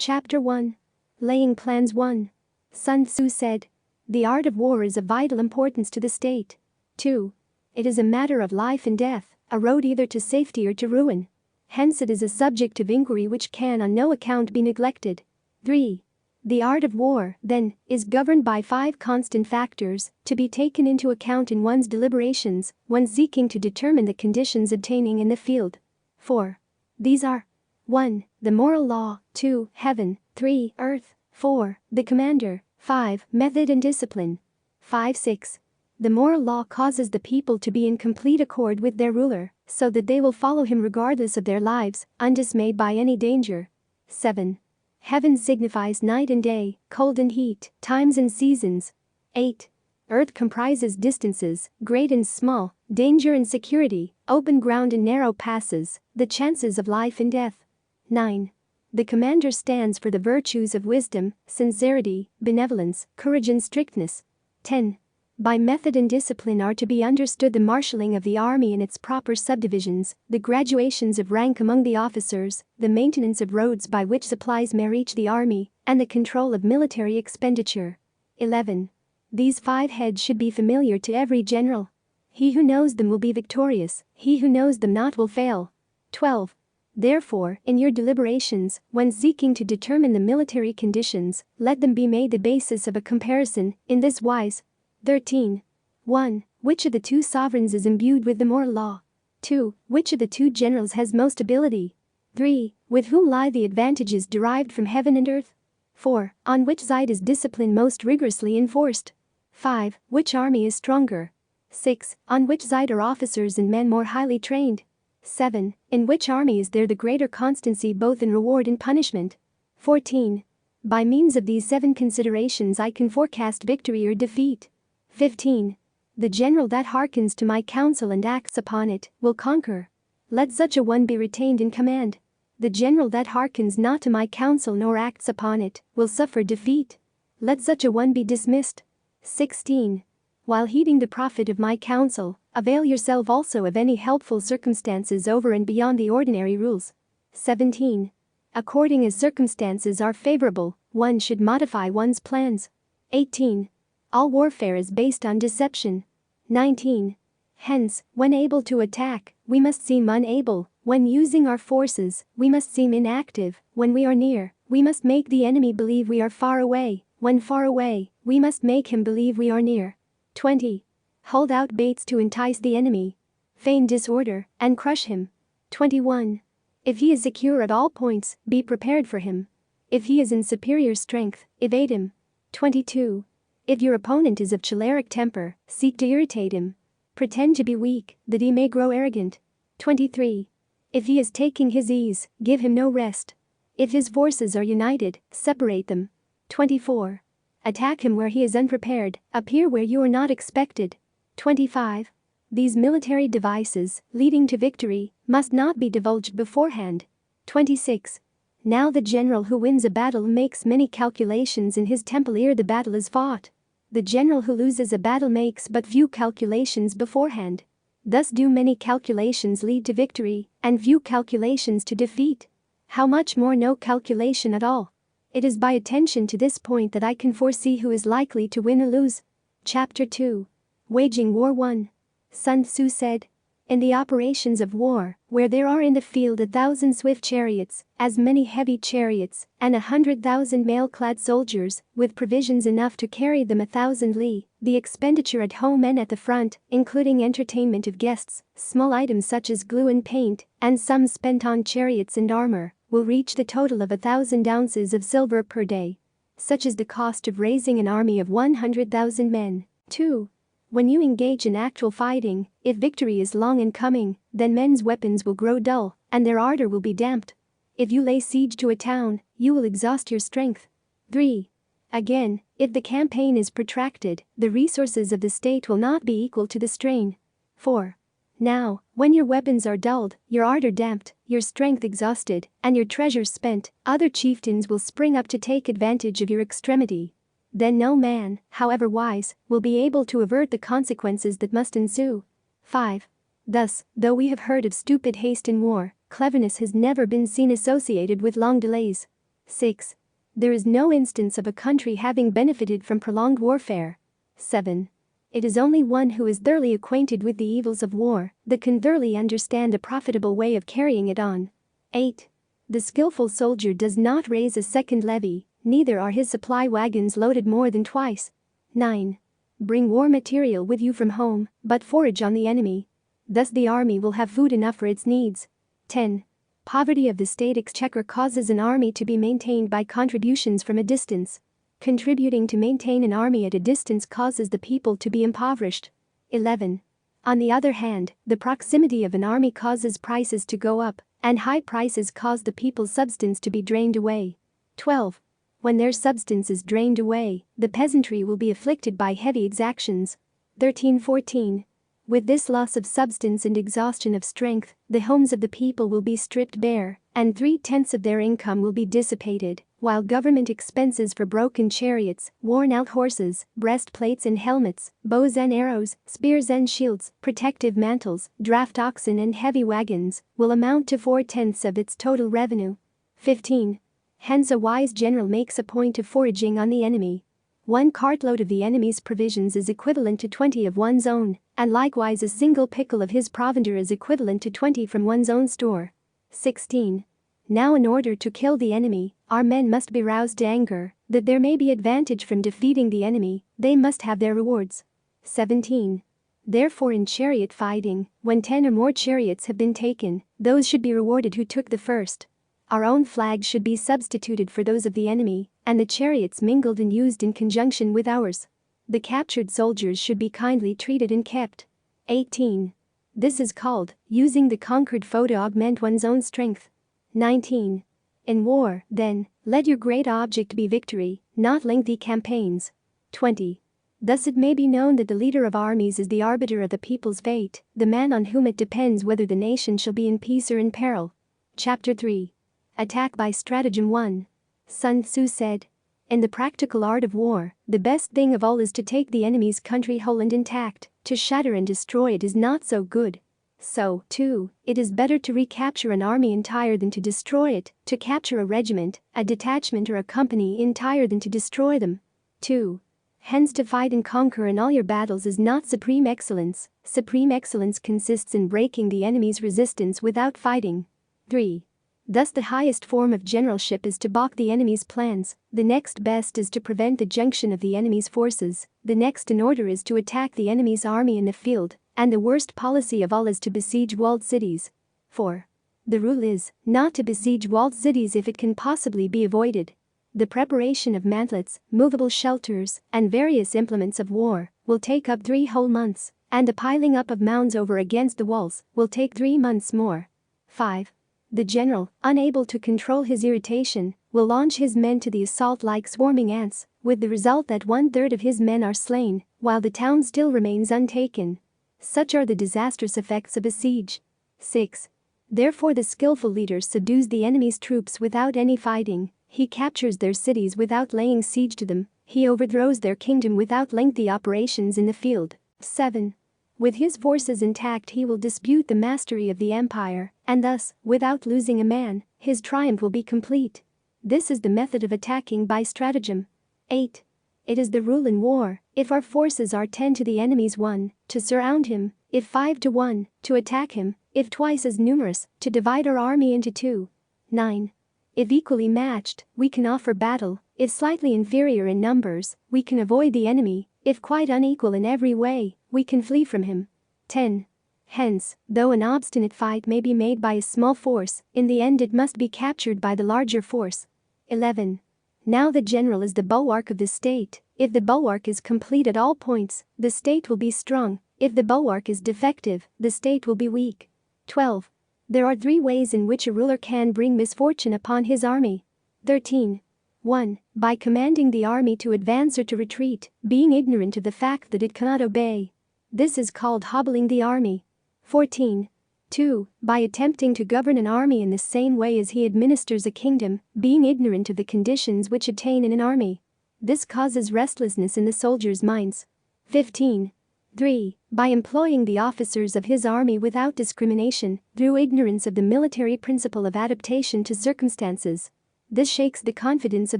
Chapter 1. Laying Plans 1. Sun Tzu said, "The art of war is of vital importance to the state." 2. It is a matter of life and death, a road either to safety or to ruin. Hence it is a subject of inquiry which can on no account be neglected. 3. The art of war, then, is governed by 5 constant factors to be taken into account in one's deliberations when seeking to determine the conditions obtaining in the field. 4. These are 1. The moral law, 2. Heaven, 3. Earth, 4. The commander, 5. Method and discipline. 5. 6. The moral law causes the people to be in complete accord with their ruler, so that they will follow him regardless of their lives, undismayed by any danger. 7. Heaven signifies night and day, cold and heat, times and seasons. 8. Earth comprises distances, great and small, danger and security, open ground and narrow passes, the chances of life and death. 9. The commander stands for the virtues of wisdom, sincerity, benevolence, courage and strictness. 10. By method and discipline are to be understood the marshalling of the army in its proper subdivisions, the graduations of rank among the officers, the maintenance of roads by which supplies may reach the army, and the control of military expenditure. 11. These 5 heads should be familiar to every general. He who knows them will be victorious, he who knows them not will fail. 12. Therefore, in your deliberations, when seeking to determine the military conditions, let them be made the basis of a comparison, in this wise. 13. 1. Which of the 2 sovereigns is imbued with the moral law? 2. Which of the 2 generals has most ability? 3. With whom lie the advantages derived from heaven and earth? 4. On which side is discipline most rigorously enforced? 5. Which army is stronger? 6. On which side are officers and men more highly trained? 7. In which army is there the greater constancy both in reward and punishment? 14. By means of these 7 considerations I can forecast victory or defeat. 15. The general that hearkens to my counsel and acts upon it will conquer. Let such a one be retained in command. The general that hearkens not to my counsel nor acts upon it will suffer defeat. Let such a one be dismissed. 16. While heeding the profit of my counsel, avail yourself also of any helpful circumstances over and beyond the ordinary rules. 17. According as circumstances are favorable, one should modify one's plans. 18. All warfare is based on deception. 19. Hence, when able to attack, we must seem unable. When using our forces, we must seem inactive. When we are near, we must make the enemy believe we are far away. When far away, we must make him believe we are near. 20. Hold out baits to entice the enemy. Feign disorder, and crush him. 21. If he is secure at all points, be prepared for him. If he is in superior strength, evade him. 22. If your opponent is of choleric temper, seek to irritate him. Pretend to be weak, that he may grow arrogant. 23. If he is taking his ease, give him no rest. If his forces are united, separate them. 24. Attack him where he is unprepared, appear where you are not expected. 25. These military devices, leading to victory, must not be divulged beforehand. 26. Now the general who wins a battle makes many calculations in his temple ere the battle is fought. The general who loses a battle makes but few calculations beforehand. Thus do many calculations lead to victory, and few calculations to defeat. How much more no calculation at all? It is by attention to this point that I can foresee who is likely to win or lose. Chapter 2. Waging War 1. Sun Tzu said, "In the operations of war, where there are in the field 1,000 swift chariots, as many heavy chariots, and 100,000 mail-clad soldiers, with provisions enough to carry them 1,000 li, the expenditure at home and at the front, including entertainment of guests, small items such as glue and paint, and sums spent on chariots and armor, will reach the total of 1,000 ounces of silver per day. Such is the cost of raising an army of 100,000 men." 2. When you engage in actual fighting, if victory is long in coming, then men's weapons will grow dull, and their ardor will be damped. If you lay siege to a town, you will exhaust your strength. 3. Again, if the campaign is protracted, the resources of the state will not be equal to the strain. 4. Now, when your weapons are dulled, your ardor damped, your strength exhausted, and your treasure spent, other chieftains will spring up to take advantage of your extremity. Then no man, however wise, will be able to avert the consequences that must ensue. 5. Thus, though we have heard of stupid haste in war, cleverness has never been seen associated with long delays. 6. There is no instance of a country having benefited from prolonged warfare. 7. It is only one who is thoroughly acquainted with the evils of war that can thoroughly understand a profitable way of carrying it on. 8. The skillful soldier does not raise a second levy, neither are his supply wagons loaded more than twice. 9. Bring war material with you from home, but forage on the enemy. Thus the army will have food enough for its needs. 10. Poverty of the state exchequer causes an army to be maintained by contributions from a distance. Contributing to maintain an army at a distance causes the people to be impoverished. 11. On the other hand, the proximity of an army causes prices to go up, and high prices cause the people's substance to be drained away. 12. When their substance is drained away, the peasantry will be afflicted by heavy exactions. 13-14. With this loss of substance and exhaustion of strength, the homes of the people will be stripped bare, and 3/10 of their income will be dissipated, while government expenses for broken chariots, worn-out horses, breastplates and helmets, bows and arrows, spears and shields, protective mantles, draft oxen and heavy wagons, will amount to 4/10 of its total revenue. 15. Hence a wise general makes a point of foraging on the enemy. 1 cartload of the enemy's provisions is equivalent to 20 of one's own, and likewise a single pickle of his provender is equivalent to 20 from one's own store. 16. Now in order to kill the enemy, our men must be roused to anger, that there may be advantage from defeating the enemy, they must have their rewards. 17. Therefore in chariot fighting, when 10 or more chariots have been taken, those should be rewarded who took the first. Our own flags should be substituted for those of the enemy, and the chariots mingled and used in conjunction with ours. The captured soldiers should be kindly treated and kept. 18. This is called using the conquered foe to augment one's own strength. 19. In war, then, let your great object be victory, not lengthy campaigns. 20. Thus it may be known that the leader of armies is the arbiter of the people's fate, the man on whom it depends whether the nation shall be in peace or in peril. Chapter 3. Attack by Stratagem 1. Sun Tzu said, in the practical art of war, the best thing of all is to take the enemy's country whole and intact. To shatter and destroy it is not so good. So, too, it is better to recapture an army entire than to destroy it, to capture a regiment, a detachment or a company entire than to destroy them. 2. Hence to fight and conquer in all your battles is not supreme excellence. Supreme excellence consists in breaking the enemy's resistance without fighting. 3. Thus the highest form of generalship is to balk the enemy's plans, the next best is to prevent the junction of the enemy's forces, the next in order is to attack the enemy's army in the field, and the worst policy of all is to besiege walled cities. 4. The rule is not to besiege walled cities if it can possibly be avoided. The preparation of mantlets, movable shelters, and various implements of war will take up 3 whole months, and the piling up of mounds over against the walls will take 3 months more. 5. The general, unable to control his irritation, will launch his men to the assault like swarming ants, with the result that 1/3 of his men are slain, while the town still remains untaken. Such are the disastrous effects of a siege. 6. Therefore the skillful leader subdues the enemy's troops without any fighting, he captures their cities without laying siege to them, he overthrows their kingdom without lengthy operations in the field. 7. With his forces intact he will dispute the mastery of the empire, and thus, without losing a man, his triumph will be complete. This is the method of attacking by stratagem. 8. It is the rule in war, if our forces are 10 to the enemy's 1, to surround him, if 5 to 1, to attack him, if twice as numerous, to divide our army into 2. 9. If equally matched, we can offer battle, if slightly inferior in numbers, we can avoid the enemy, if quite unequal in every way, we can flee from him. 10. Hence, though an obstinate fight may be made by a small force, in the end it must be captured by the larger force. 11. Now the general is the bulwark of the state, if the bulwark is complete at all points, the state will be strong, if the bulwark is defective, the state will be weak. 12. There are 3 ways in which a ruler can bring misfortune upon his army. 13. 1. By commanding the army to advance or to retreat, being ignorant of the fact that it cannot obey. This is called hobbling the army. 14. 2. By attempting to govern an army in the same way as he administers a kingdom, being ignorant of the conditions which obtain in an army. This causes restlessness in the soldiers' minds. 15. 3. By employing the officers of his army without discrimination, through ignorance of the military principle of adaptation to circumstances. This shakes the confidence of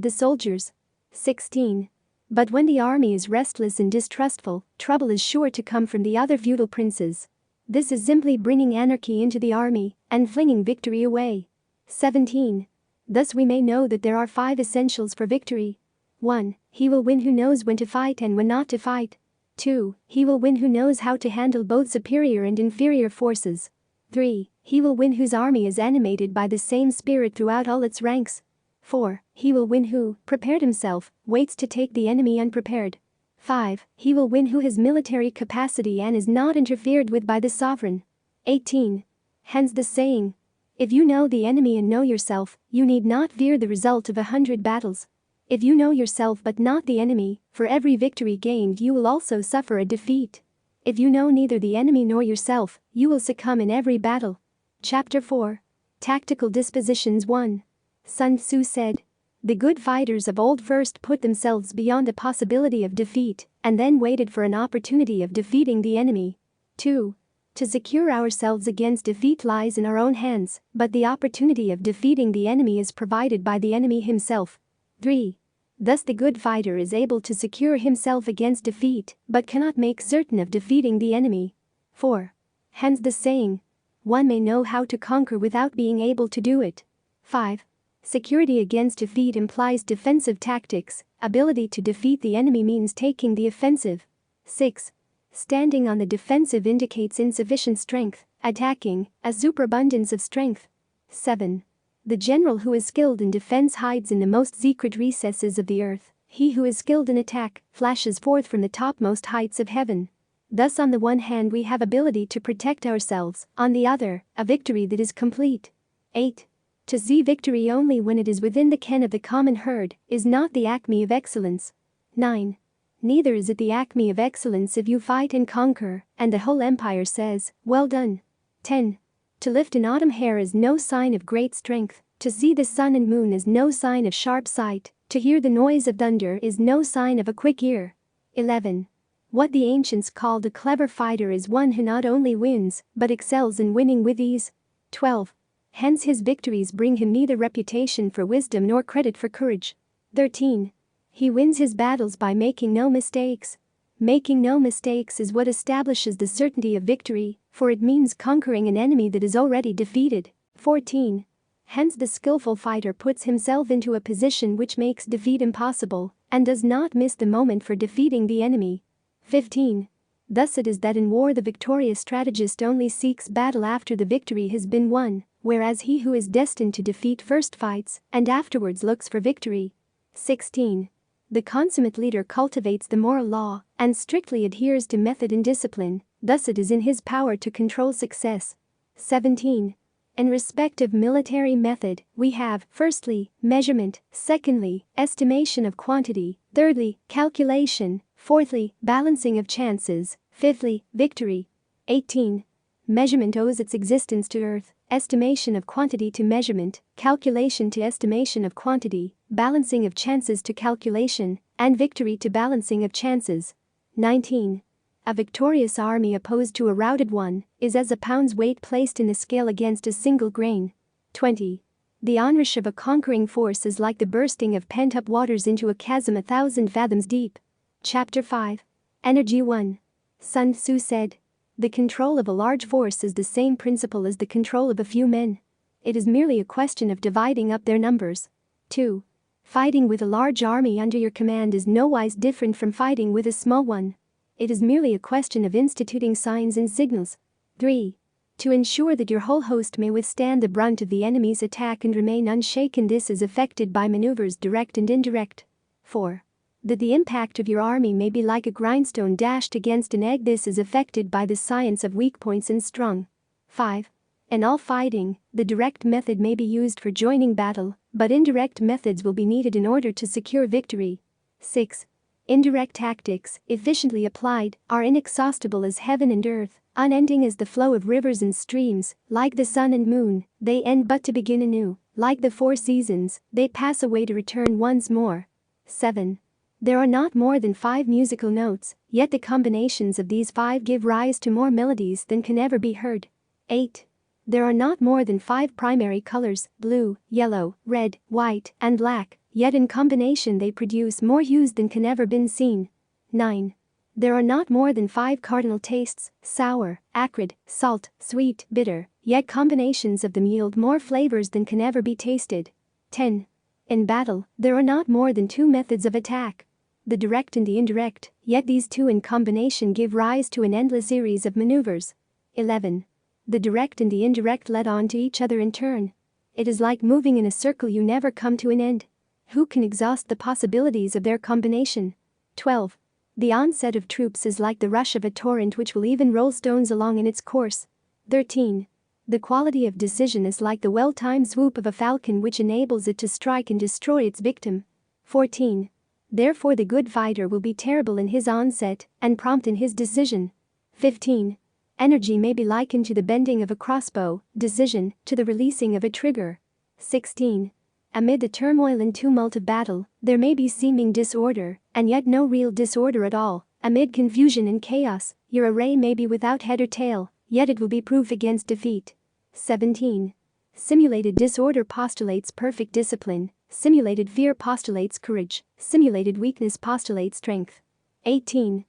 the soldiers. 16. But when the army is restless and distrustful, trouble is sure to come from the other feudal princes. This is simply bringing anarchy into the army and flinging victory away. 17. Thus we may know that there are 5 essentials for victory. 1. He will win who knows when to fight and when not to fight. 2. He will win who knows how to handle both superior and inferior forces. 3. He will win whose army is animated by the same spirit throughout all its ranks. 4. He will win who, prepared himself, waits to take the enemy unprepared. 5. He will win who has military capacity and is not interfered with by the sovereign. 18. Hence the saying, if you know the enemy and know yourself, you need not fear the result of 100 battles. If you know yourself but not the enemy, for every victory gained you will also suffer a defeat. If you know neither the enemy nor yourself, you will succumb in every battle. Chapter 4. Tactical Dispositions 1. Sun Tzu said, the good fighters of old first put themselves beyond the possibility of defeat, and then waited for an opportunity of defeating the enemy. 2. To secure ourselves against defeat lies in our own hands, but the opportunity of defeating the enemy is provided by the enemy himself. 3. Thus the good fighter is able to secure himself against defeat, but cannot make certain of defeating the enemy. 4. Hence the saying, one may know how to conquer without being able to do it. 5. Security against defeat implies defensive tactics, ability to defeat the enemy means taking the offensive. 6. Standing on the defensive indicates insufficient strength, attacking, a superabundance of strength. 7. The general who is skilled in defense hides in the most secret recesses of the earth, he who is skilled in attack flashes forth from the topmost heights of heaven. Thus on the one hand we have ability to protect ourselves, on the other, a victory that is complete. 8. To see victory only when it is within the ken of the common herd is not the acme of excellence. 9. Neither is it the acme of excellence if you fight and conquer, and the whole empire says, well done. 10. To lift an autumn hair is no sign of great strength, to see the sun and moon is no sign of sharp sight, to hear the noise of thunder is no sign of a quick ear. 11. What the ancients called a clever fighter is one who not only wins, but excels in winning with ease. 12. Hence his victories bring him neither reputation for wisdom nor credit for courage. 13. He wins his battles by making no mistakes. Making no mistakes is what establishes the certainty of victory, for it means conquering an enemy that is already defeated. 14. Hence the skillful fighter puts himself into a position which makes defeat impossible, and does not miss the moment for defeating the enemy. 15. Thus it is that in war the victorious strategist only seeks battle after the victory has been won, whereas he who is destined to defeat first fights and afterwards looks for victory. 16. The consummate leader cultivates the moral law and strictly adheres to method and discipline, thus it is in his power to control success. 17. In respect of military method, we have, firstly, measurement, secondly, estimation of quantity, thirdly, calculation, fourthly, balancing of chances, fifthly, victory. 18. Measurement owes its existence to earth, estimation of quantity to measurement, calculation to estimation of quantity, balancing of chances to calculation, and victory to balancing of chances. 19. A victorious army opposed to a routed one is as a pound's weight placed in a scale against a single grain. 20. The onrush of a conquering force is like the bursting of pent-up waters into a chasm 1,000 fathoms deep. Chapter 5. Energy 1. Sun Tzu said, the control of a large force is the same principle as the control of a few men. It is merely a question of dividing up their numbers. 2. Fighting with a large army under your command is nowise different from fighting with a small one. It is merely a question of instituting signs and signals. 3. To ensure that your whole host may withstand the brunt of the enemy's attack and remain unshaken, this is effected by maneuvers direct and indirect. 4. That the impact of your army may be like a grindstone dashed against an egg, this is effected by the science of weak points and strong. 5. In all fighting, the direct method may be used for joining battle, but indirect methods will be needed in order to secure victory. 6. Indirect tactics, efficiently applied, are inexhaustible as heaven and earth, unending as the flow of rivers and streams, like the sun and moon, they end but to begin anew, like the 4 seasons, they pass away to return once more. 7. There are not more than 5 musical notes, yet the combinations of these 5 give rise to more melodies than can ever be heard. 8. There are not more than 5 primary colors: blue, yellow, red, white, and black, yet in combination they produce more hues than can ever been seen. 9. There are not more than 5 cardinal tastes: sour, acrid, salt, sweet, bitter, yet combinations of them yield more flavors than can ever be tasted. 10. In battle, there are not more than 2 methods of attack: the direct and the indirect, yet these 2 in combination give rise to an endless series of maneuvers. 11. The direct and the indirect lead on to each other in turn. It is like moving in a circle, you never come to an end. Who can exhaust the possibilities of their combination? 12. The onset of troops is like the rush of a torrent which will even roll stones along in its course. 13. The quality of decision is like the well-timed swoop of a falcon which enables it to strike and destroy its victim. 14. Therefore the good fighter will be terrible in his onset and prompt in his decision. 15. Energy may be likened to the bending of a crossbow, decision to the releasing of a trigger. 16. Amid the turmoil and tumult of battle, there may be seeming disorder, and yet no real disorder at all. Amid confusion and chaos, your array may be without head or tail, yet it will be proof against defeat. 17. Simulated disorder postulates perfect discipline, simulated fear postulates courage, simulated weakness postulates strength. 18.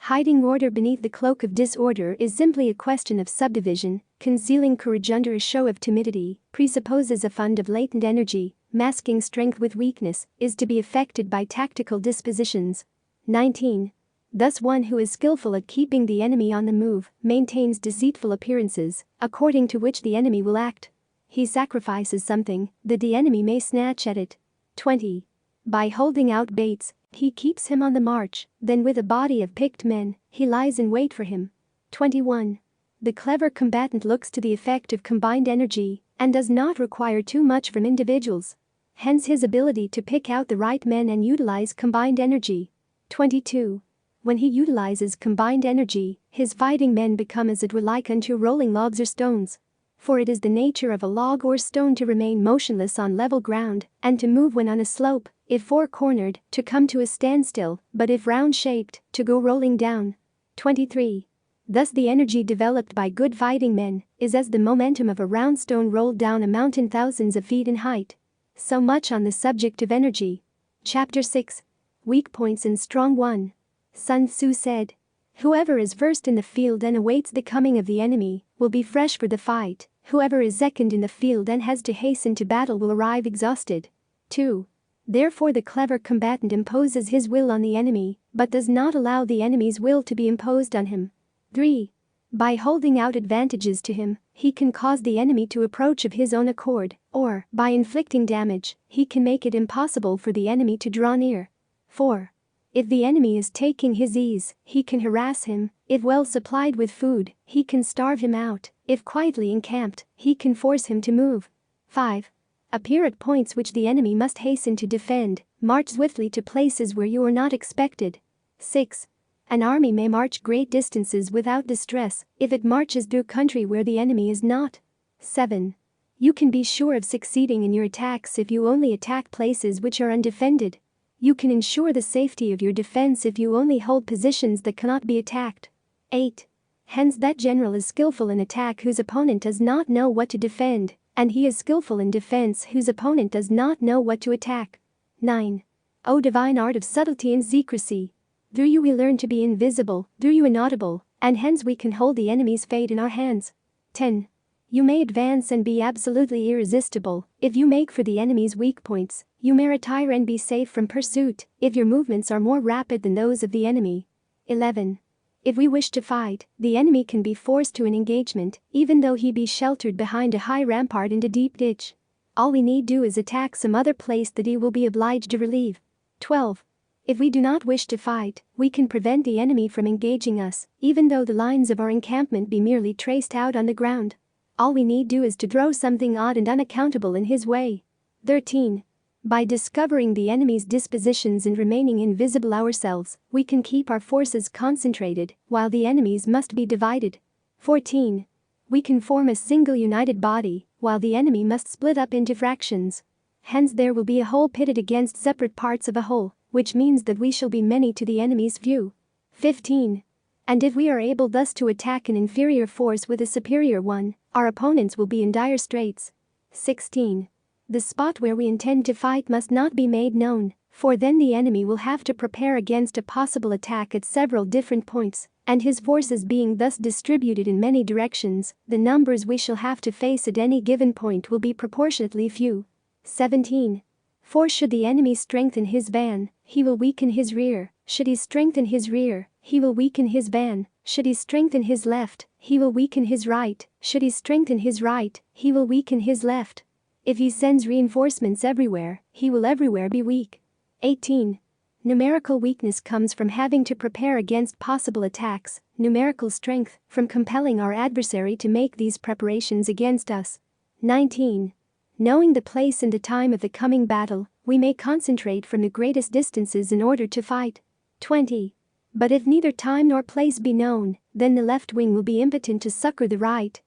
Hiding order beneath the cloak of disorder is simply a question of subdivision. Concealing courage under a show of timidity presupposes a fund of latent energy. Masking strength with weakness is to be effected by tactical dispositions. 19. Thus one who is skillful at keeping the enemy on the move maintains deceitful appearances, according to which the enemy will act. He sacrifices something that the enemy may snatch at it. 20. By holding out baits, he keeps him on the march, then with a body of picked men, he lies in wait for him. 21. The clever combatant looks to the effect of combined energy and does not require too much from individuals. Hence his ability to pick out the right men and utilize combined energy. 22. When he utilizes combined energy, his fighting men become as it were like unto rolling logs or stones. For it is the nature of a log or stone to remain motionless on level ground, and to move when on a slope, if four-cornered, to come to a standstill, but if round-shaped, to go rolling down. 23. Thus the energy developed by good fighting men is as the momentum of a round stone rolled down a mountain thousands of feet in height. So much on the subject of energy. Chapter 6. Weak Points and Strong One. Sun Tzu said, "Whoever is versed in the field and awaits the coming of the enemy will be fresh for the fight. Whoever is second in the field and has to hasten to battle will arrive exhausted." 2. Therefore the clever combatant imposes his will on the enemy, but does not allow the enemy's will to be imposed on him. 3. By holding out advantages to him, he can cause the enemy to approach of his own accord, or, by inflicting damage, he can make it impossible for the enemy to draw near. 4. If the enemy is taking his ease, he can harass him. If well supplied with food, he can starve him out. If quietly encamped, he can force him to move. 5. Appear at points which the enemy must hasten to defend. March swiftly to places where you are not expected. 6. An army may march great distances without distress if it marches through country where the enemy is not. 7. You can be sure of succeeding in your attacks if you only attack places which are undefended. You can ensure the safety of your defense if you only hold positions that cannot be attacked. 8. Hence that general is skillful in attack whose opponent does not know what to defend, and he is skillful in defense whose opponent does not know what to attack. 9. O divine art of subtlety and secrecy! Through you we learn to be invisible, through you inaudible, and hence we can hold the enemy's fate in our hands. 10. You may advance and be absolutely irresistible. If you make for the enemy's weak points, you may retire and be safe from pursuit if your movements are more rapid than those of the enemy. 11. If we wish to fight, the enemy can be forced to an engagement, even though he be sheltered behind a high rampart and a deep ditch. All we need do is attack some other place that he will be obliged to relieve. 12. If we do not wish to fight, we can prevent the enemy from engaging us, even though the lines of our encampment be merely traced out on the ground. All we need do is to throw something odd and unaccountable in his way. 13. By discovering the enemy's dispositions and remaining invisible ourselves, we can keep our forces concentrated, while the enemy's must be divided. 14. We can form a single united body, while the enemy must split up into fractions. Hence there will be a whole pitted against separate parts of a whole, which means that we shall be many to the enemy's view. 15. And if we are able thus to attack an inferior force with a superior one, Our opponents will be in dire straits. 16. The spot where we intend to fight must not be made known, for then the enemy will have to prepare against a possible attack at several different points, and his forces being thus distributed in many directions, the numbers we shall have to face at any given point will be proportionately few. 17. For should the enemy strengthen his van, he will weaken his rear; should he strengthen his rear, he will weaken his van; should he strengthen his left, he will weaken his right; should he strengthen his right, he will weaken his left. If he sends reinforcements everywhere, he will everywhere be weak. 18. Numerical weakness comes from having to prepare against possible attacks, numerical strength from compelling our adversary to make these preparations against us. 19. Knowing the place and the time of the coming battle, we may concentrate from the greatest distances in order to fight. 20. But if neither time nor place be known, then the left wing will be impotent to succor the right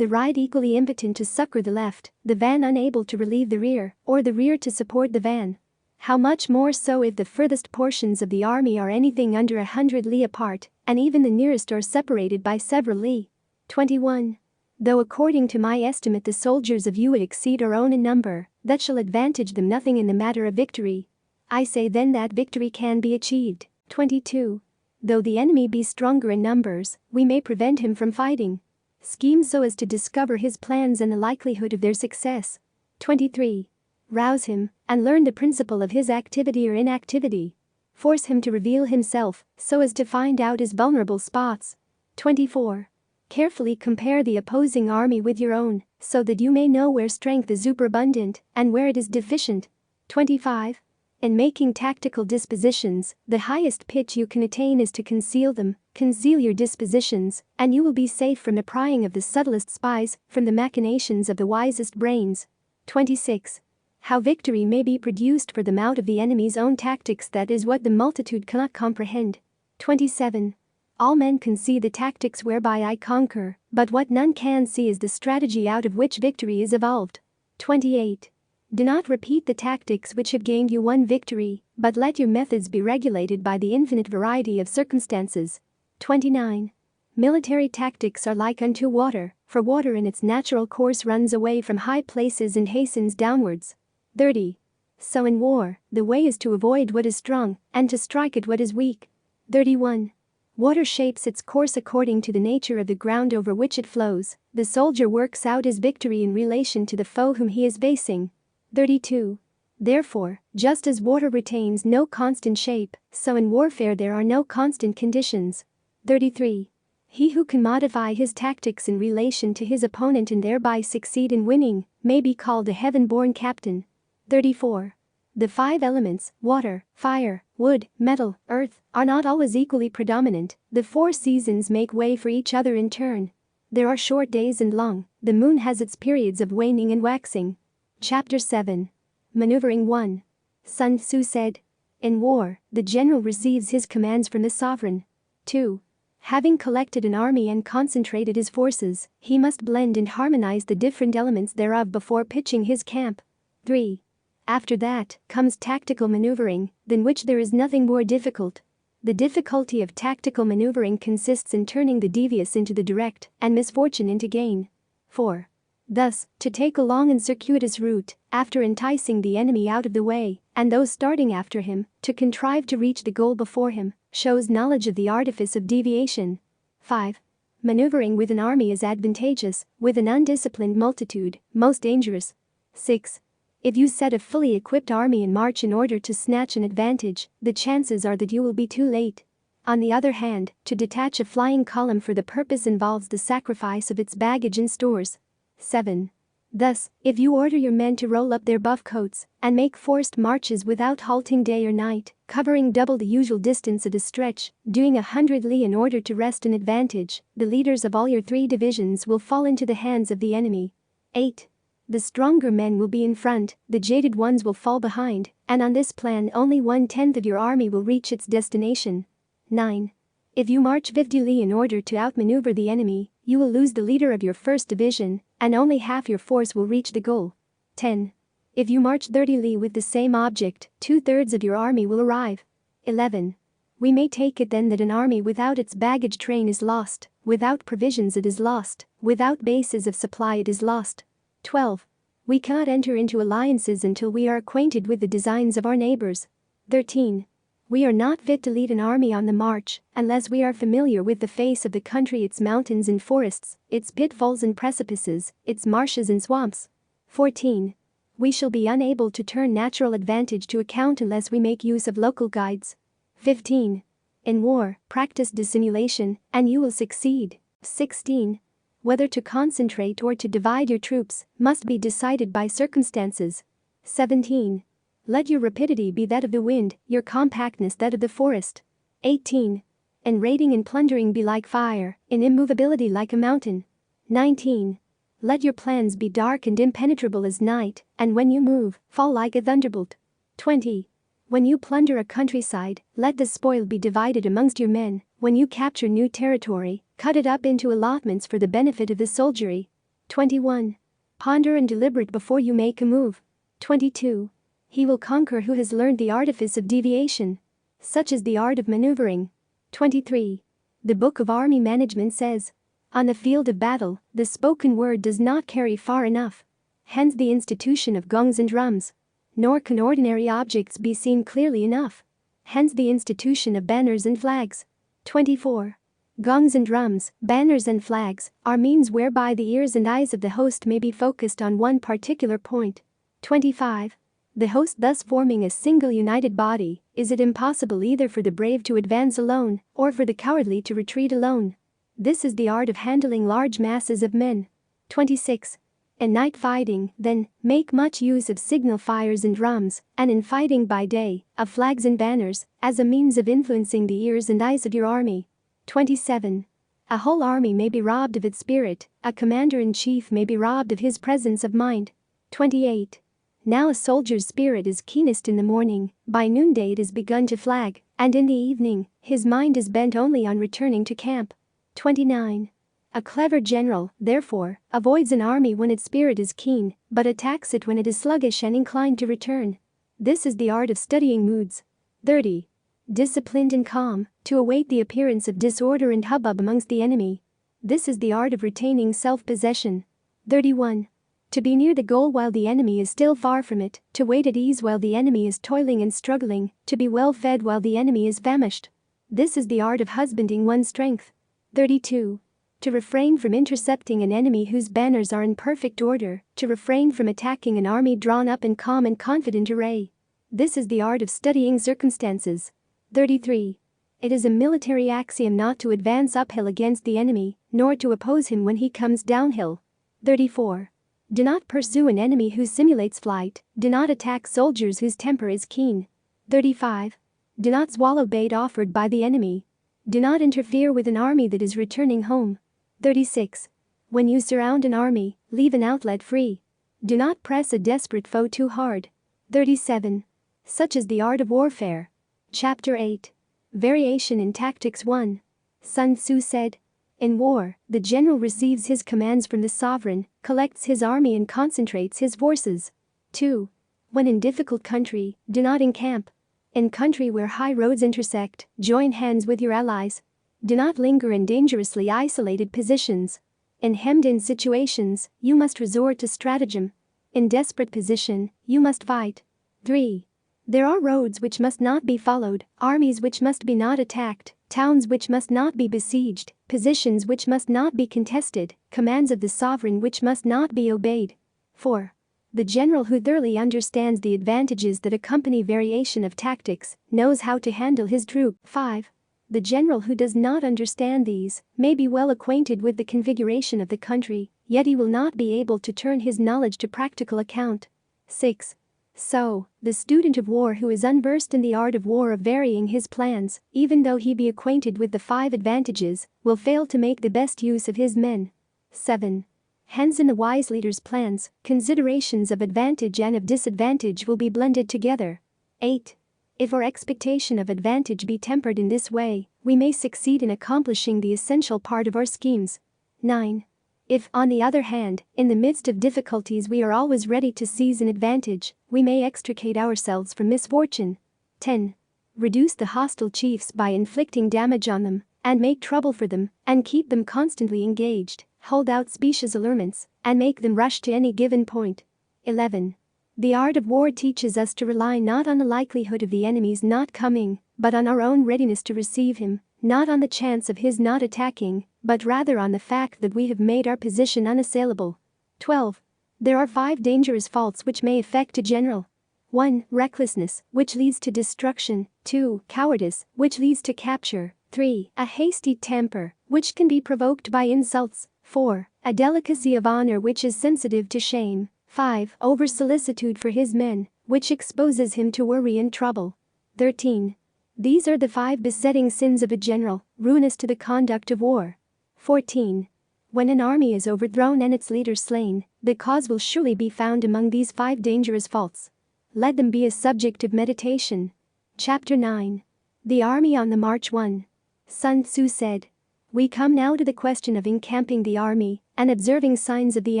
equally impotent to succor the left, the van unable to relieve the rear, or the rear to support the van. How much more so if the furthest portions of the army are anything under 100 li apart, and even the nearest are separated by several li. 21. Though according to my estimate the soldiers of you would exceed our own in number, that shall advantage them nothing in the matter of victory. I say then that victory can be achieved. 22. Though the enemy be stronger in numbers, we may prevent him from fighting. Scheme so as to discover his plans and the likelihood of their success. 23. Rouse him, and learn the principle of his activity or inactivity. Force him to reveal himself, so as to find out his vulnerable spots. 24. Carefully compare the opposing army with your own, so that you may know where strength is superabundant and where it is deficient. 25. In making tactical dispositions, the highest pitch you can attain is to conceal them. Conceal your dispositions, and you will be safe from the prying of the subtlest spies, from the machinations of the wisest brains. 26. How victory may be produced for them out of the enemy's own tactics, that is what the multitude cannot comprehend. 27. All men can see the tactics whereby I conquer, but what none can see is the strategy out of which victory is evolved. 28. Do not repeat the tactics which have gained you one victory, but let your methods be regulated by the infinite variety of circumstances. 29. Military tactics are like unto water, for water in its natural course runs away from high places and hastens downwards. 30. So in war, the way is to avoid what is strong, and to strike at what is weak. 31. Water shapes its course according to the nature of the ground over which it flows. The soldier works out his victory in relation to the foe whom he is facing. 32. Therefore, just as water retains no constant shape, so in warfare there are no constant conditions. 33. He who can modify his tactics in relation to his opponent and thereby succeed in winning, may be called a heaven-born captain. 34. The 5 elements, water, fire, wood, metal, earth, are not always equally predominant. The 4 seasons make way for each other in turn. There are short days and long. The moon has its periods of waning and waxing. Chapter 7. Maneuvering 1. Sun Tzu said, in war, the general receives his commands from the sovereign. 2. Having collected an army and concentrated his forces, he must blend and harmonize the different elements thereof before pitching his camp. 3. After that comes tactical maneuvering, than which there is nothing more difficult. The difficulty of tactical maneuvering consists in turning the devious into the direct, and misfortune into gain. 4. Thus, to take a long and circuitous route, after enticing the enemy out of the way, and those starting after him, to contrive to reach the goal before him, shows knowledge of the artifice of deviation. 5. Maneuvering with an army is advantageous, with an undisciplined multitude, most dangerous. 6. If you set a fully equipped army in march in order to snatch an advantage, the chances are that you will be too late. On the other hand, to detach a flying column for the purpose involves the sacrifice of its baggage and stores. 7. Thus, if you order your men to roll up their buff coats and make forced marches without halting day or night, covering double the usual distance at a stretch, doing 100 li in order to wrest an advantage, the leaders of all your 3 divisions will fall into the hands of the enemy. 8. The stronger men will be in front, the jaded ones will fall behind, and on this plan only 1/10 of your army will reach its destination. 9. If you march 50 li in order to outmaneuver the enemy, you will lose the leader of your first division, and only half your force will reach the goal. 10. If you march 30 li with the same object, 2/3 of your army will arrive. 11. We may take it then that an army without its baggage train is lost, Without provisions it is lost, without bases of supply it is lost. 12. We cannot enter into alliances until we are acquainted with the designs of our neighbors. 13. We are not fit to lead an army on the march unless we are familiar with the face of the country, its mountains and forests, its pitfalls and precipices, its marshes and swamps. 14. We shall be unable to turn natural advantage to account unless we make use of local guides. 15. In war, practice dissimulation, and you will succeed. 16. Whether to concentrate or to divide your troops must be decided by circumstances. 17. Let your rapidity be that of the wind, your compactness that of the forest. 18. In raiding and plundering be like fire, in immovability like a mountain. 19. Let your plans be dark and impenetrable as night, and when you move, fall like a thunderbolt. 20. When you plunder a countryside, let the spoil be divided amongst your men. When you capture new territory, cut it up into allotments for the benefit of the soldiery. 21. Ponder and deliberate before you make a move. 22. He will conquer who has learned the artifice of deviation. Such is the art of maneuvering. 23. The Book of Army Management says, on the field of battle, the spoken word does not carry far enough. Hence the institution of gongs and drums. Nor can ordinary objects be seen clearly enough. Hence the institution of banners and flags. 24. Gongs and drums, banners and flags, are means whereby the ears and eyes of the host may be focused on one particular point. 25. The host thus forming a single united body, is it impossible either for the brave to advance alone, or for the cowardly to retreat alone. This is the art of handling large masses of men. 26. In night fighting, then, make much use of signal fires and drums, and in fighting by day, of flags and banners, as a means of influencing the ears and eyes of your army. 27. A whole army may be robbed of its spirit, a commander-in-chief may be robbed of his presence of mind. 28. Now a soldier's spirit is keenest in the morning, by noonday it is begun to flag, and in the evening, his mind is bent only on returning to camp. 29. A clever general, therefore, avoids an army when its spirit is keen, but attacks it when it is sluggish and inclined to return. This is the art of studying moods. 30. Disciplined and calm, to await the appearance of disorder and hubbub amongst the enemy. This is the art of retaining self-possession. 31. To be near the goal while the enemy is still far from it, to wait at ease while the enemy is toiling and struggling, to be well fed while the enemy is famished. This is the art of husbanding one's strength. 32. To refrain from intercepting an enemy whose banners are in perfect order, to refrain from attacking an army drawn up in calm and confident array. This is the art of studying circumstances. 33. It is a military axiom not to advance uphill against the enemy, nor to oppose him when he comes downhill. 34. Do not pursue an enemy who simulates flight, do not attack soldiers whose temper is keen. 35. Do not swallow bait offered by the enemy. Do not interfere with an army that is returning home. 36. When you surround an army, leave an outlet free. Do not press a desperate foe too hard. 37. Such is the art of warfare. Chapter 8. Variation in Tactics 1. Sun Tzu said, in war, the general receives his commands from the sovereign, collects his army and concentrates his forces. 2. When in difficult country, do not encamp. In country where high roads intersect, join hands with your allies. Do not linger in dangerously isolated positions. In hemmed-in situations, you must resort to stratagem. In desperate position, you must fight. 3. There are roads which must not be followed, armies which must be not attacked, towns which must not be besieged, positions which must not be contested, commands of the sovereign which must not be obeyed. 4. The general who thoroughly understands the advantages that accompany variation of tactics knows how to handle his troop. 5. The general who does not understand these may be well acquainted with the configuration of the country, yet he will not be able to turn his knowledge to practical account. 6. So, the student of war who is unversed in the art of war of varying his plans, even though he be acquainted with the 5 advantages, will fail to make the best use of his men. 7. Hence in the wise leader's plans, considerations of advantage and of disadvantage will be blended together. 8. If our expectation of advantage be tempered in this way, we may succeed in accomplishing the essential part of our schemes. 9. If, on the other hand, in the midst of difficulties we are always ready to seize an advantage, we may extricate ourselves from misfortune. 10. Reduce the hostile chiefs by inflicting damage on them, and make trouble for them, and keep them constantly engaged, hold out specious allurements, and make them rush to any given point. 11. The art of war teaches us to rely not on the likelihood of the enemy's not coming, but on our own readiness to receive him, not on the chance of his not attacking, but rather on the fact that we have made our position unassailable. 12. There are 5 dangerous faults which may affect a general. 1. Recklessness, which leads to destruction. 2. Cowardice, which leads to capture. 3. A hasty temper, which can be provoked by insults. 4. A delicacy of honor which is sensitive to shame. 5. Over-solicitude for his men, which exposes him to worry and trouble. 13. These are the 5 besetting sins of a general, ruinous to the conduct of war. 14. When an army is overthrown and its leader slain, the cause will surely be found among these 5 dangerous faults. Let them be a subject of meditation. Chapter 9. The Army on the March 1. Sun Tzu said, "We come now to the question of encamping the army and observing signs of the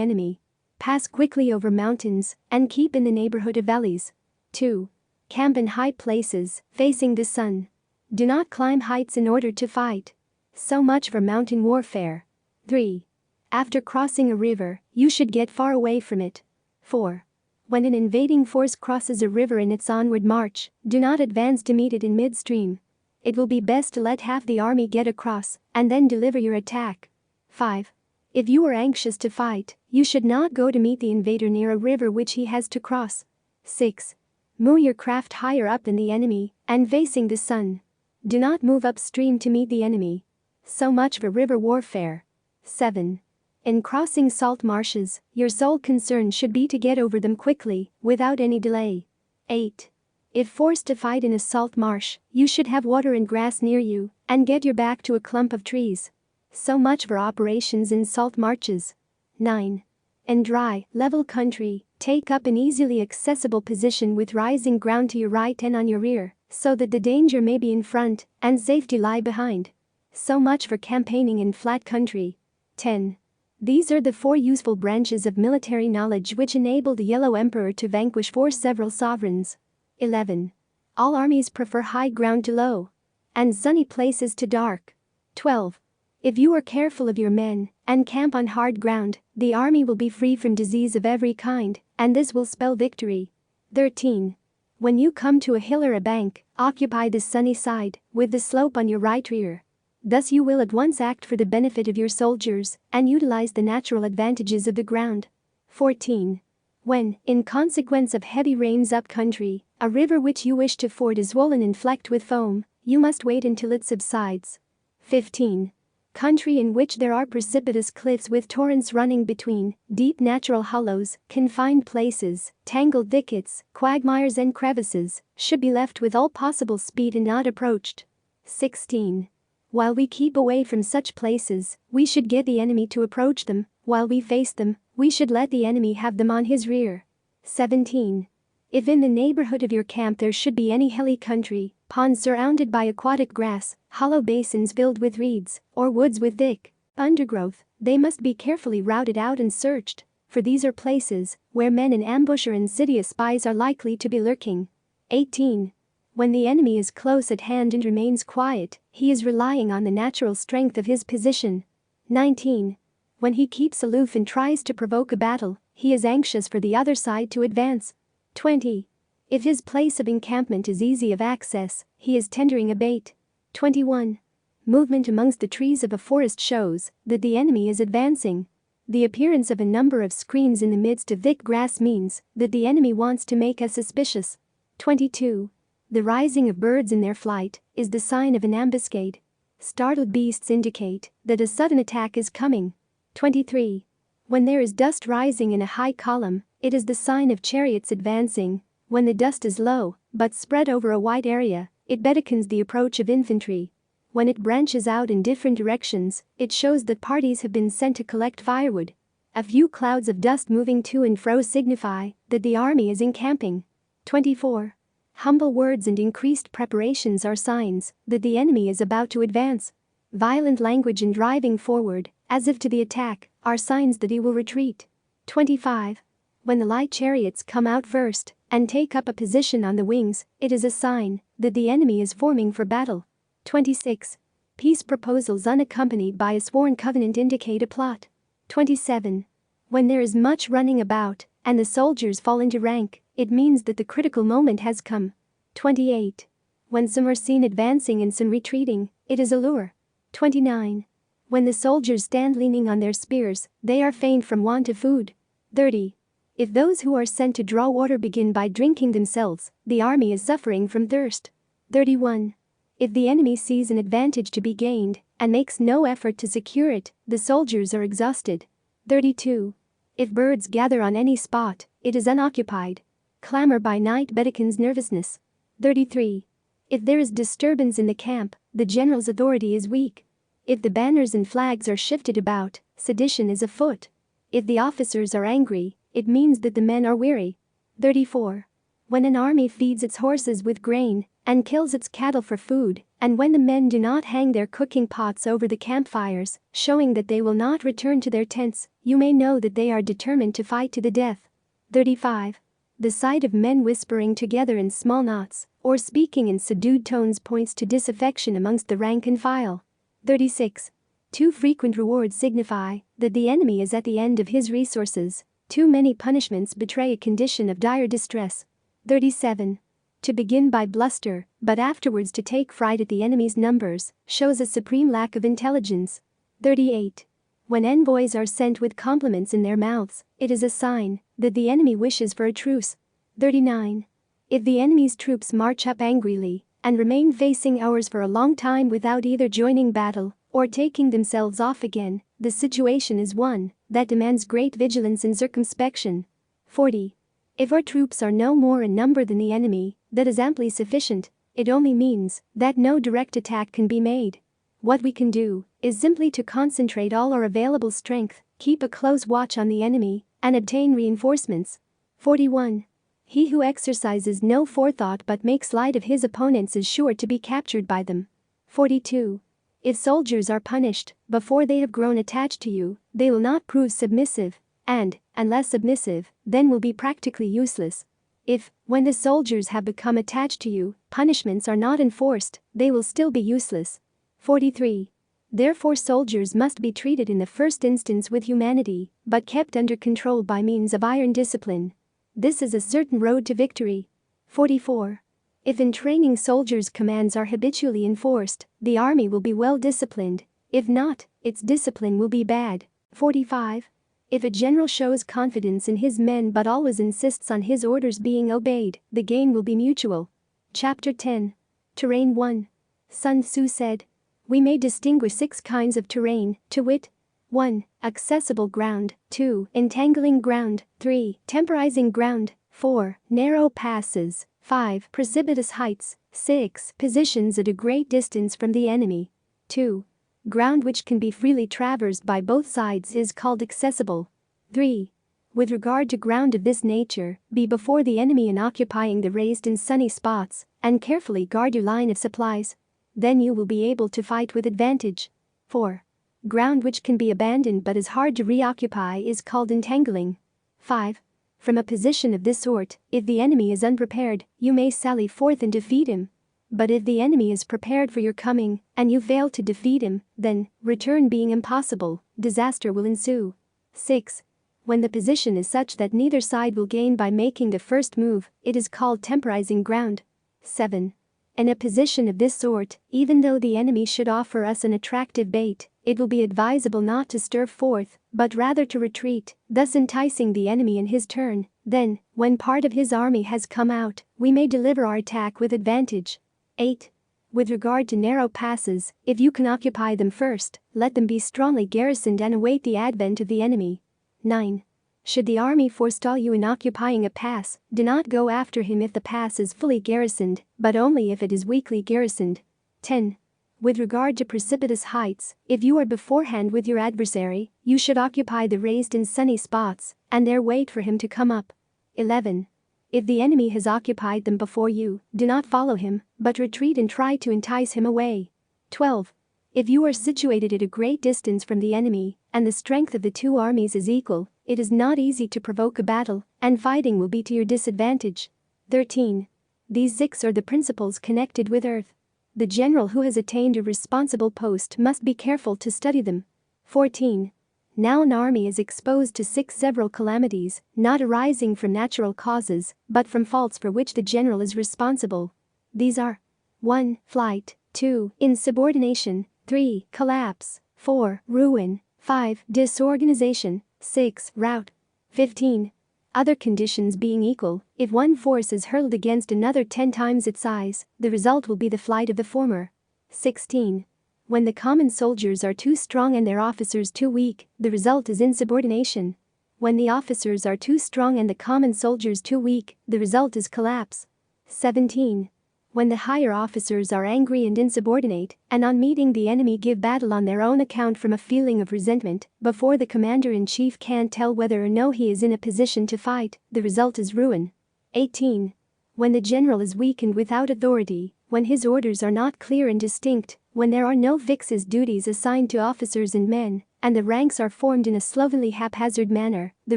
enemy. Pass quickly over mountains and keep in the neighborhood of valleys. 2. Camp in high places, facing the sun. Do not climb heights in order to fight. So much for mountain warfare. 3. After crossing a river, you should get far away from it. 4. When an invading force crosses a river in its onward march, do not advance to meet it in midstream. It will be best to let half the army get across and then deliver your attack. 5. If you are anxious to fight, you should not go to meet the invader near a river which he has to cross. 6. Move your craft higher up than the enemy and facing the sun. Do not move upstream to meet the enemy. So much for river warfare. 7. In crossing salt marshes, your sole concern should be to get over them quickly, without any delay. 8. If forced to fight in a salt marsh, you should have water and grass near you, and get your back to a clump of trees. So much for operations in salt marshes. 9. In dry, level country, take up an easily accessible position with rising ground to your right and on your rear, so that the danger may be in front and safety lie behind. So much for campaigning in flat country. 10. These are the 4 useful branches of military knowledge which enabled the Yellow Emperor to vanquish 4 several sovereigns. 11. All armies prefer high ground to low, and sunny places to dark. 12. If you are careful of your men and camp on hard ground, the army will be free from disease of every kind, and this will spell victory. 13. When you come to a hill or a bank, occupy the sunny side, with the slope on your right rear. Thus you will at once act for the benefit of your soldiers and utilize the natural advantages of the ground. 14. When, in consequence of heavy rains up country, a river which you wish to ford is swollen and flecked with foam, you must wait until it subsides. 15. Country in which there are precipitous cliffs with torrents running between, deep natural hollows, confined places, tangled thickets, quagmires and crevices, should be left with all possible speed and not approached. 16. While we keep away from such places, we should get the enemy to approach them. While we face them, we should let the enemy have them on his rear. 17. If in the neighborhood of your camp there should be any hilly country, ponds surrounded by aquatic grass, hollow basins filled with reeds, or woods with thick undergrowth, they must be carefully routed out and searched, for these are places where men in ambush or insidious spies are likely to be lurking. 18. When the enemy is close at hand and remains quiet, he is relying on the natural strength of his position. 19. When he keeps aloof and tries to provoke a battle, he is anxious for the other side to advance. 20. If his place of encampment is easy of access, he is tendering a bait. 21. Movement amongst the trees of a forest shows that the enemy is advancing. The appearance of a number of screens in the midst of thick grass means that the enemy wants to make us suspicious. 22. The rising of birds in their flight is the sign of an ambuscade. Startled beasts indicate that a sudden attack is coming. 23. When there is dust rising in a high column, it is the sign of chariots advancing. When the dust is low, but spread over a wide area, it beckons the approach of infantry. When it branches out in different directions, it shows that parties have been sent to collect firewood. A few clouds of dust moving to and fro signify that the army is encamping. 24. Humble words and increased preparations are signs that the enemy is about to advance. Violent language and driving forward, as if to the attack, are signs that he will retreat. 25. When the light chariots come out first and take up a position on the wings, it is a sign that the enemy is forming for battle. 26. Peace proposals unaccompanied by a sworn covenant indicate a plot. 27. When there is much running about, and the soldiers fall into rank, it means that the critical moment has come. 28. When some are seen advancing and some retreating, it is a lure. 29. When the soldiers stand leaning on their spears, they are faint from want of food. 30. If those who are sent to draw water begin by drinking themselves, the army is suffering from thirst. 31. If the enemy sees an advantage to be gained and makes no effort to secure it, the soldiers are exhausted. 32. If birds gather on any spot, it is unoccupied. Clamor by night beckons nervousness. 33. If there is disturbance in the camp, the general's authority is weak. If the banners and flags are shifted about, sedition is afoot. If the officers are angry, it means that the men are weary. 34. When an army feeds its horses with grain and kills its cattle for food, and when the men do not hang their cooking pots over the campfires, showing that they will not return to their tents, you may know that they are determined to fight to the death. 35. The sight of men whispering together in small knots or speaking in subdued tones points to disaffection amongst the rank and file. 36. Too frequent rewards signify that the enemy is at the end of his resources. Too many punishments betray a condition of dire distress. 37. To begin by bluster, but afterwards to take fright at the enemy's numbers, shows a supreme lack of intelligence. 38. When envoys are sent with compliments in their mouths, it is a sign that the enemy wishes for a truce. 39. If the enemy's troops march up angrily and remain facing ours for a long time without either joining battle or taking themselves off again, the situation is one that demands great vigilance and circumspection. 40. If our troops are no more in number than the enemy, that is amply sufficient. It only means that no direct attack can be made. What we can do is simply to concentrate all our available strength, keep a close watch on the enemy, and obtain reinforcements. 41. He who exercises no forethought but makes light of his opponents is sure to be captured by them. 42. If soldiers are punished before they have grown attached to you, they will not prove submissive, and, unless submissive, then will be practically useless. If, when the soldiers have become attached to you, punishments are not enforced, they will still be useless. 43. Therefore soldiers must be treated in the first instance with humanity, but kept under control by means of iron discipline. This is a certain road to victory. 44. If in training soldiers' commands are habitually enforced, the army will be well disciplined. If not, its discipline will be bad. 45. If a general shows confidence in his men but always insists on his orders being obeyed, the gain will be mutual. Chapter 10. Terrain 1. Sun Tzu said, "We may distinguish 6 kinds of terrain, to wit, 1. Accessible ground, 2. Entangling ground, 3. Temporizing ground, 4. Narrow passes, 5. Precipitous heights, 6. Positions at a great distance from the enemy. 2. Ground which can be freely traversed by both sides is called accessible. 3. With regard to ground of this nature, be before the enemy in occupying the raised and sunny spots, and carefully guard your line of supplies. Then you will be able to fight with advantage. 4. Ground which can be abandoned but is hard to reoccupy is called entangling. 5. From a position of this sort, if the enemy is unprepared, you may sally forth and defeat him. But if the enemy is prepared for your coming, and you fail to defeat him, then, return being impossible, disaster will ensue. 6. When the position is such that neither side will gain by making the first move, it is called temporizing ground. 7. In a position of this sort, even though the enemy should offer us an attractive bait, it will be advisable not to stir forth, but rather to retreat, thus enticing the enemy in his turn. Then, when part of his army has come out, we may deliver our attack with advantage. 8. With regard to narrow passes, if you can occupy them first, let them be strongly garrisoned and await the advent of the enemy. 9. Should the army forestall you in occupying a pass, do not go after him if the pass is fully garrisoned, but only if it is weakly garrisoned. 10. With regard to precipitous heights, if you are beforehand with your adversary, you should occupy the raised and sunny spots, and there wait for him to come up. 11. If the enemy has occupied them before you, do not follow him, but retreat and try to entice him away. 12. If you are situated at a great distance from the enemy, and the strength of the two armies is equal, it is not easy to provoke a battle, and fighting will be to your disadvantage. 13. These 6 are the principles connected with earth. The general who has attained a responsible post must be careful to study them. 14. Now an army is exposed to 6 several calamities, not arising from natural causes, but from faults for which the general is responsible. These are 1. Flight, 2. Insubordination, 3. Collapse, 4. Ruin, 5. Disorganization, 6. Rout. 15. Other conditions being equal, if one force is hurled against another 10 times its size, the result will be the flight of the former. 16. When the common soldiers are too strong and their officers too weak, the result is insubordination. When the officers are too strong and the common soldiers too weak, the result is collapse. 17. When the higher officers are angry and insubordinate, and on meeting the enemy give battle on their own account from a feeling of resentment, before the commander-in-chief can't tell whether or no he is in a position to fight, the result is ruin. 18. When the general is weak and without authority, when his orders are not clear and distinct, when there are no fixed duties assigned to officers and men, and the ranks are formed in a slovenly haphazard manner, the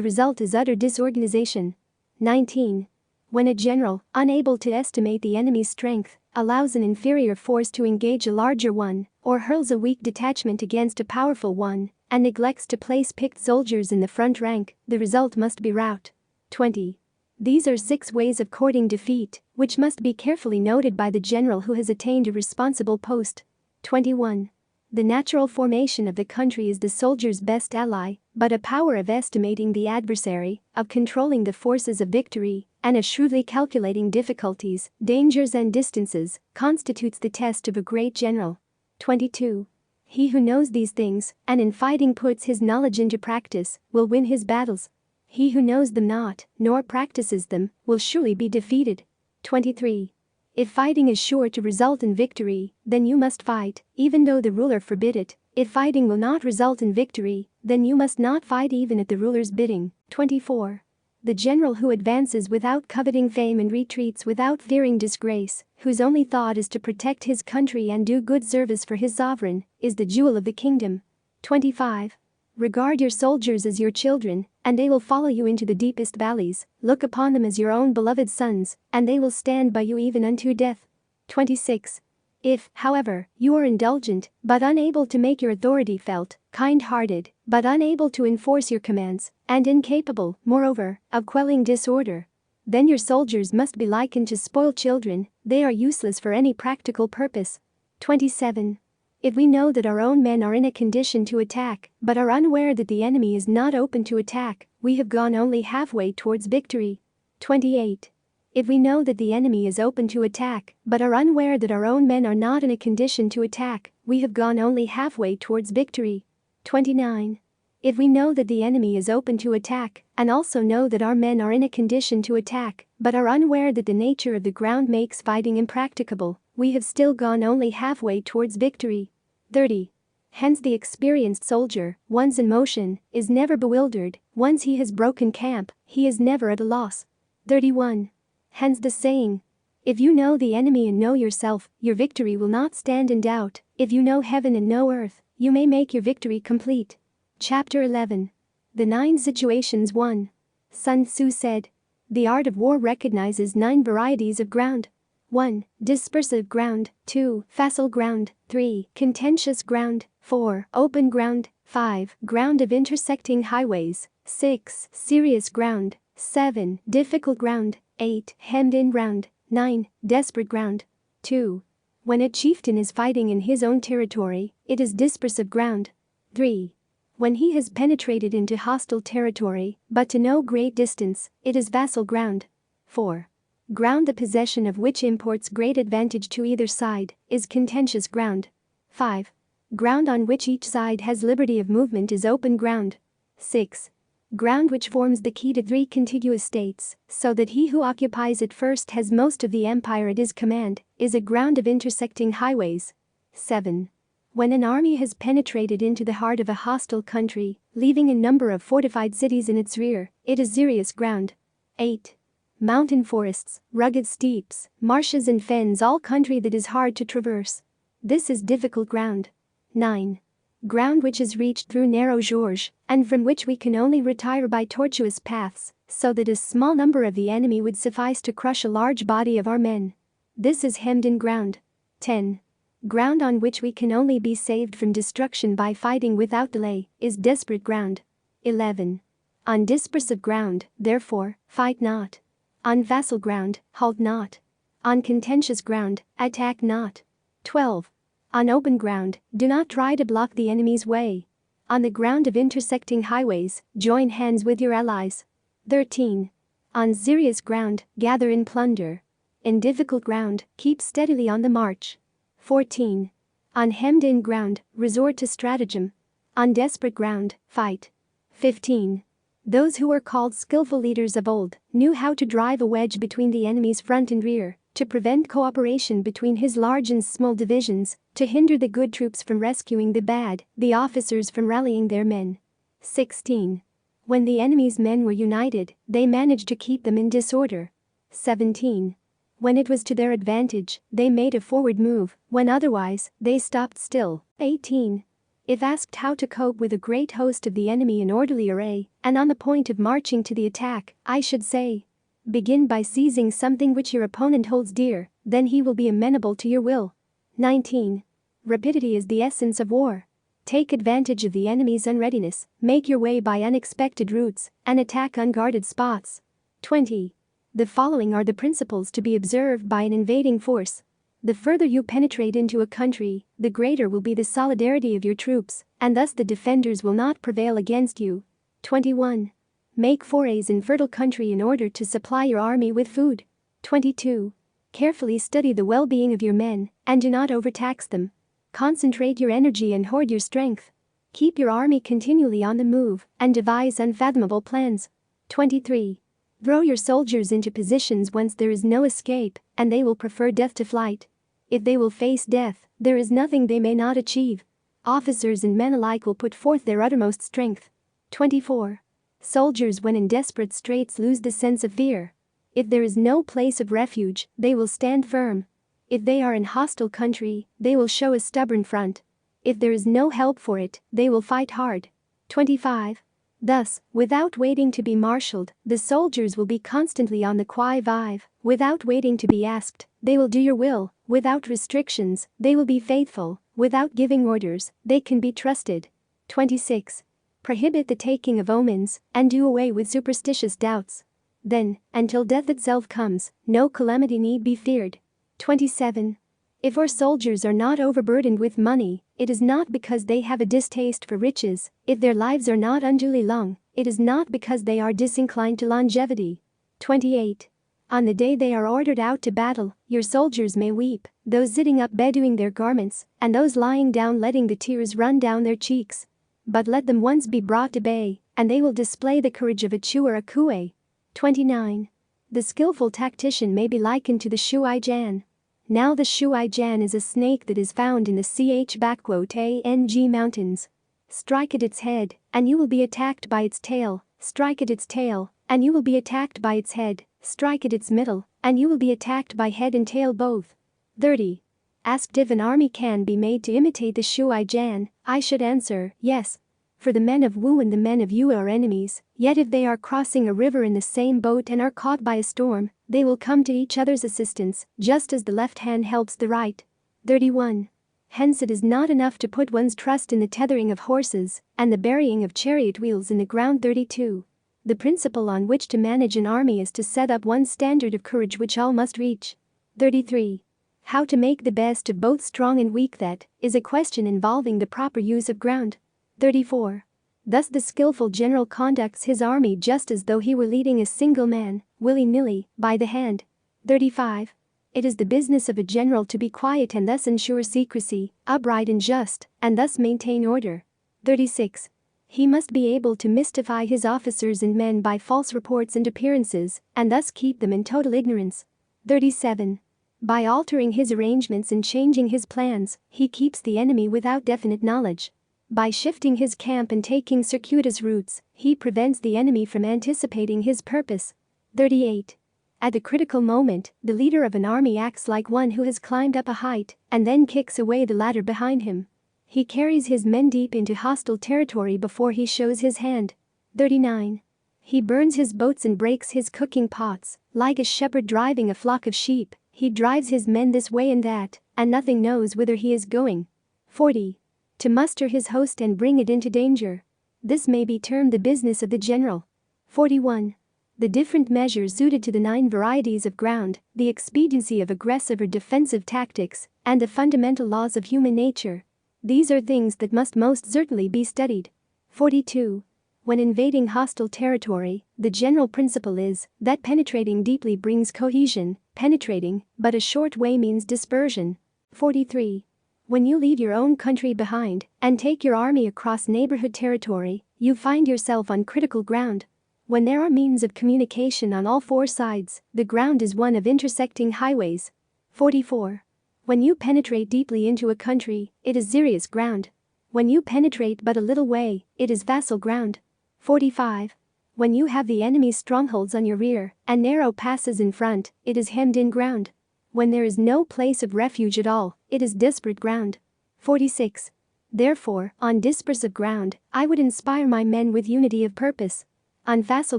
result is utter disorganization. 19. When a general, unable to estimate the enemy's strength, allows an inferior force to engage a larger one, or hurls a weak detachment against a powerful one, and neglects to place picked soldiers in the front rank, the result must be rout. 20. These are 6 ways of courting defeat, which must be carefully noted by the general who has attained a responsible post. 21. The natural formation of the country is the soldier's best ally, but a power of estimating the adversary, of controlling the forces of victory, and of shrewdly calculating difficulties, dangers and distances, constitutes the test of a great general. 22. He who knows these things, and in fighting puts his knowledge into practice, will win his battles. He who knows them not, nor practices them, will surely be defeated. 23. If fighting is sure to result in victory, then you must fight, even though the ruler forbid it. If fighting will not result in victory, then you must not fight even at the ruler's bidding. 24. The general who advances without coveting fame and retreats without fearing disgrace, whose only thought is to protect his country and do good service for his sovereign, is the jewel of the kingdom. 25. Regard your soldiers as your children, and they will follow you into the deepest valleys. Look upon them as your own beloved sons, and they will stand by you even unto death. 26. If, however, you are indulgent, but unable to make your authority felt, kind-hearted, but unable to enforce your commands, and incapable, moreover, of quelling disorder, then your soldiers must be likened to spoiled children, they are useless for any practical purpose. 27. If we know that our own men are in a condition to attack, but are unaware that the enemy is not open to attack, we have gone only halfway towards victory. 28. If we know that the enemy is open to attack, but are unaware that our own men are not in a condition to attack, we have gone only halfway towards victory. 29. If we know that the enemy is open to attack, and also know that our men are in a condition to attack, but are unaware that the nature of the ground makes fighting impracticable, we have still gone only halfway towards victory. 30. Hence the experienced soldier, once in motion, is never bewildered, once he has broken camp, he is never at a loss. 31. Hence the saying, if you know the enemy and know yourself, your victory will not stand in doubt. If you know heaven and know earth, you may make your victory complete. Chapter 11. The 9 Situations 1. Sun Tzu said, the art of war recognizes 9 varieties of ground. 1. Dispersive ground, 2. Facile ground, 3. Contentious ground, 4. Open ground, 5. Ground of intersecting highways, 6. Serious ground, 7. Difficult ground, 8. Hemmed-in ground, 9. Desperate ground. 2. When a chieftain is fighting in his own territory, it is dispersive ground. 3. When he has penetrated into hostile territory, but to no great distance, it is vassal ground. 4. Ground the possession of which imports great advantage to either side, is contentious ground. 5. Ground on which each side has liberty of movement is open ground. 6. Ground which forms the key to 3 contiguous states, so that he who occupies it first has most of the empire at his command, is a ground of intersecting highways. 7. When an army has penetrated into the heart of a hostile country, leaving a number of fortified cities in its rear, it is serious ground. 8. Mountain forests, rugged steeps, marshes and fens, all country that is hard to traverse. This is difficult ground. 9. Ground which is reached through narrow gorge, and from which we can only retire by tortuous paths, so that a small number of the enemy would suffice to crush a large body of our men. This is hemmed-in ground. 10. Ground on which we can only be saved from destruction by fighting without delay is desperate ground. 11. On dispersive ground, therefore, fight not. On vassal ground, halt not. On contentious ground, attack not. 12. On open ground, do not try to block the enemy's way. On the ground of intersecting highways, join hands with your allies. 13. On serious ground, gather in plunder. In difficult ground, keep steadily on the march. 14. On hemmed-in ground, resort to stratagem. On desperate ground, fight. 15. Those who were called skillful leaders of old knew how to drive a wedge between the enemy's front and rear, to prevent cooperation between his large and small divisions, to hinder the good troops from rescuing the bad, the officers from rallying their men. 16. When the enemy's men were united, they managed to keep them in disorder. 17. When it was to their advantage, they made a forward move, when otherwise, they stopped still. 18. If asked how to cope with a great host of the enemy in orderly array, and on the point of marching to the attack, I should say, begin by seizing something which your opponent holds dear, then he will be amenable to your will. 19. Rapidity is the essence of war. Take advantage of the enemy's unreadiness, make your way by unexpected routes, and attack unguarded spots. 20. The following are the principles to be observed by an invading force. The further you penetrate into a country, the greater will be the solidarity of your troops, and thus the defenders will not prevail against you. 21. Make forays in fertile country in order to supply your army with food. 22. Carefully study the well-being of your men, and do not overtax them. Concentrate your energy and hoard your strength. Keep your army continually on the move, and devise unfathomable plans. 23. Throw your soldiers into positions whence there is no escape, and they will prefer death to flight. If they will face death, there is nothing they may not achieve. Officers and men alike will put forth their uttermost strength. 24. Soldiers when in desperate straits lose the sense of fear. If there is no place of refuge, they will stand firm. If they are in hostile country, they will show a stubborn front. If there is no help for it, they will fight hard. 25. Thus, without waiting to be marshaled, the soldiers will be constantly on the qui vive. Without waiting to be asked, they will do your will. Without restrictions, they will be faithful. Without giving orders, they can be trusted. 26. Prohibit the taking of omens, and do away with superstitious doubts. Then, until death itself comes, no calamity need be feared. 27. If our soldiers are not overburdened with money, it is not because they have a distaste for riches. If their lives are not unduly long, it is not because they are disinclined to longevity. 28. On the day they are ordered out to battle, your soldiers may weep, those sitting up bedewing their garments, and those lying down letting the tears run down their cheeks. But let them once be brought to bay, and they will display the courage of a Chu or a Kue. 29. The skillful tactician may be likened to the Shuai-jan. Now the Shuai-jan is a snake that is found in the Ch'Ang mountains. Strike at its head, and you will be attacked by its tail. Strike at its tail, and you will be attacked by its head. Strike at its middle, and you will be attacked by head and tail both. 30. Asked if an army can be made to imitate the Shuai-jan, I should answer, yes. For the men of Wu and the men of Yue are enemies, yet if they are crossing a river in the same boat and are caught by a storm, they will come to each other's assistance, just as the left hand helps the right. 31. Hence it is not enough to put one's trust in the tethering of horses, and the burying of chariot wheels in the ground. 32. The principle on which to manage an army is to set up one standard of courage which all must reach. 33. How to make the best of both strong and weak, that is a question involving the proper use of ground. 34. Thus the skillful general conducts his army just as though he were leading a single man, willy-nilly, by the hand. 35. It is the business of a general to be quiet and thus ensure secrecy, upright and just, and thus maintain order. 36. He must be able to mystify his officers and men by false reports and appearances, and thus keep them in total ignorance. 37. By altering his arrangements and changing his plans, he keeps the enemy without definite knowledge. By shifting his camp and taking circuitous routes, he prevents the enemy from anticipating his purpose. 38. At the critical moment, the leader of an army acts like one who has climbed up a height and then kicks away the ladder behind him. He carries his men deep into hostile territory before he shows his hand. 39. He burns his boats and breaks his cooking pots. Like a shepherd driving a flock of sheep, he drives his men this way and that, and nothing knows whither he is going. 40. To muster his host and bring it into danger. This may be termed the business of the general. 41. The different measures suited to the 9 varieties of ground, the expediency of aggressive or defensive tactics, and the fundamental laws of human nature. These are things that must most certainly be studied. 42. When invading hostile territory, the general principle is that penetrating deeply brings cohesion, penetrating but a short way means dispersion. 43. When you leave your own country behind and take your army across neighborhood territory, you find yourself on critical ground. When there are means of communication on all 4 sides, the ground is one of intersecting highways. 44. When you penetrate deeply into a country, it is serious ground. When you penetrate but a little way, it is vassal ground. 45. When you have the enemy's strongholds on your rear and narrow passes in front, it is hemmed-in ground. When there is no place of refuge at all, it is desperate ground. 46. Therefore, on dispersive ground, I would inspire my men with unity of purpose. On vassal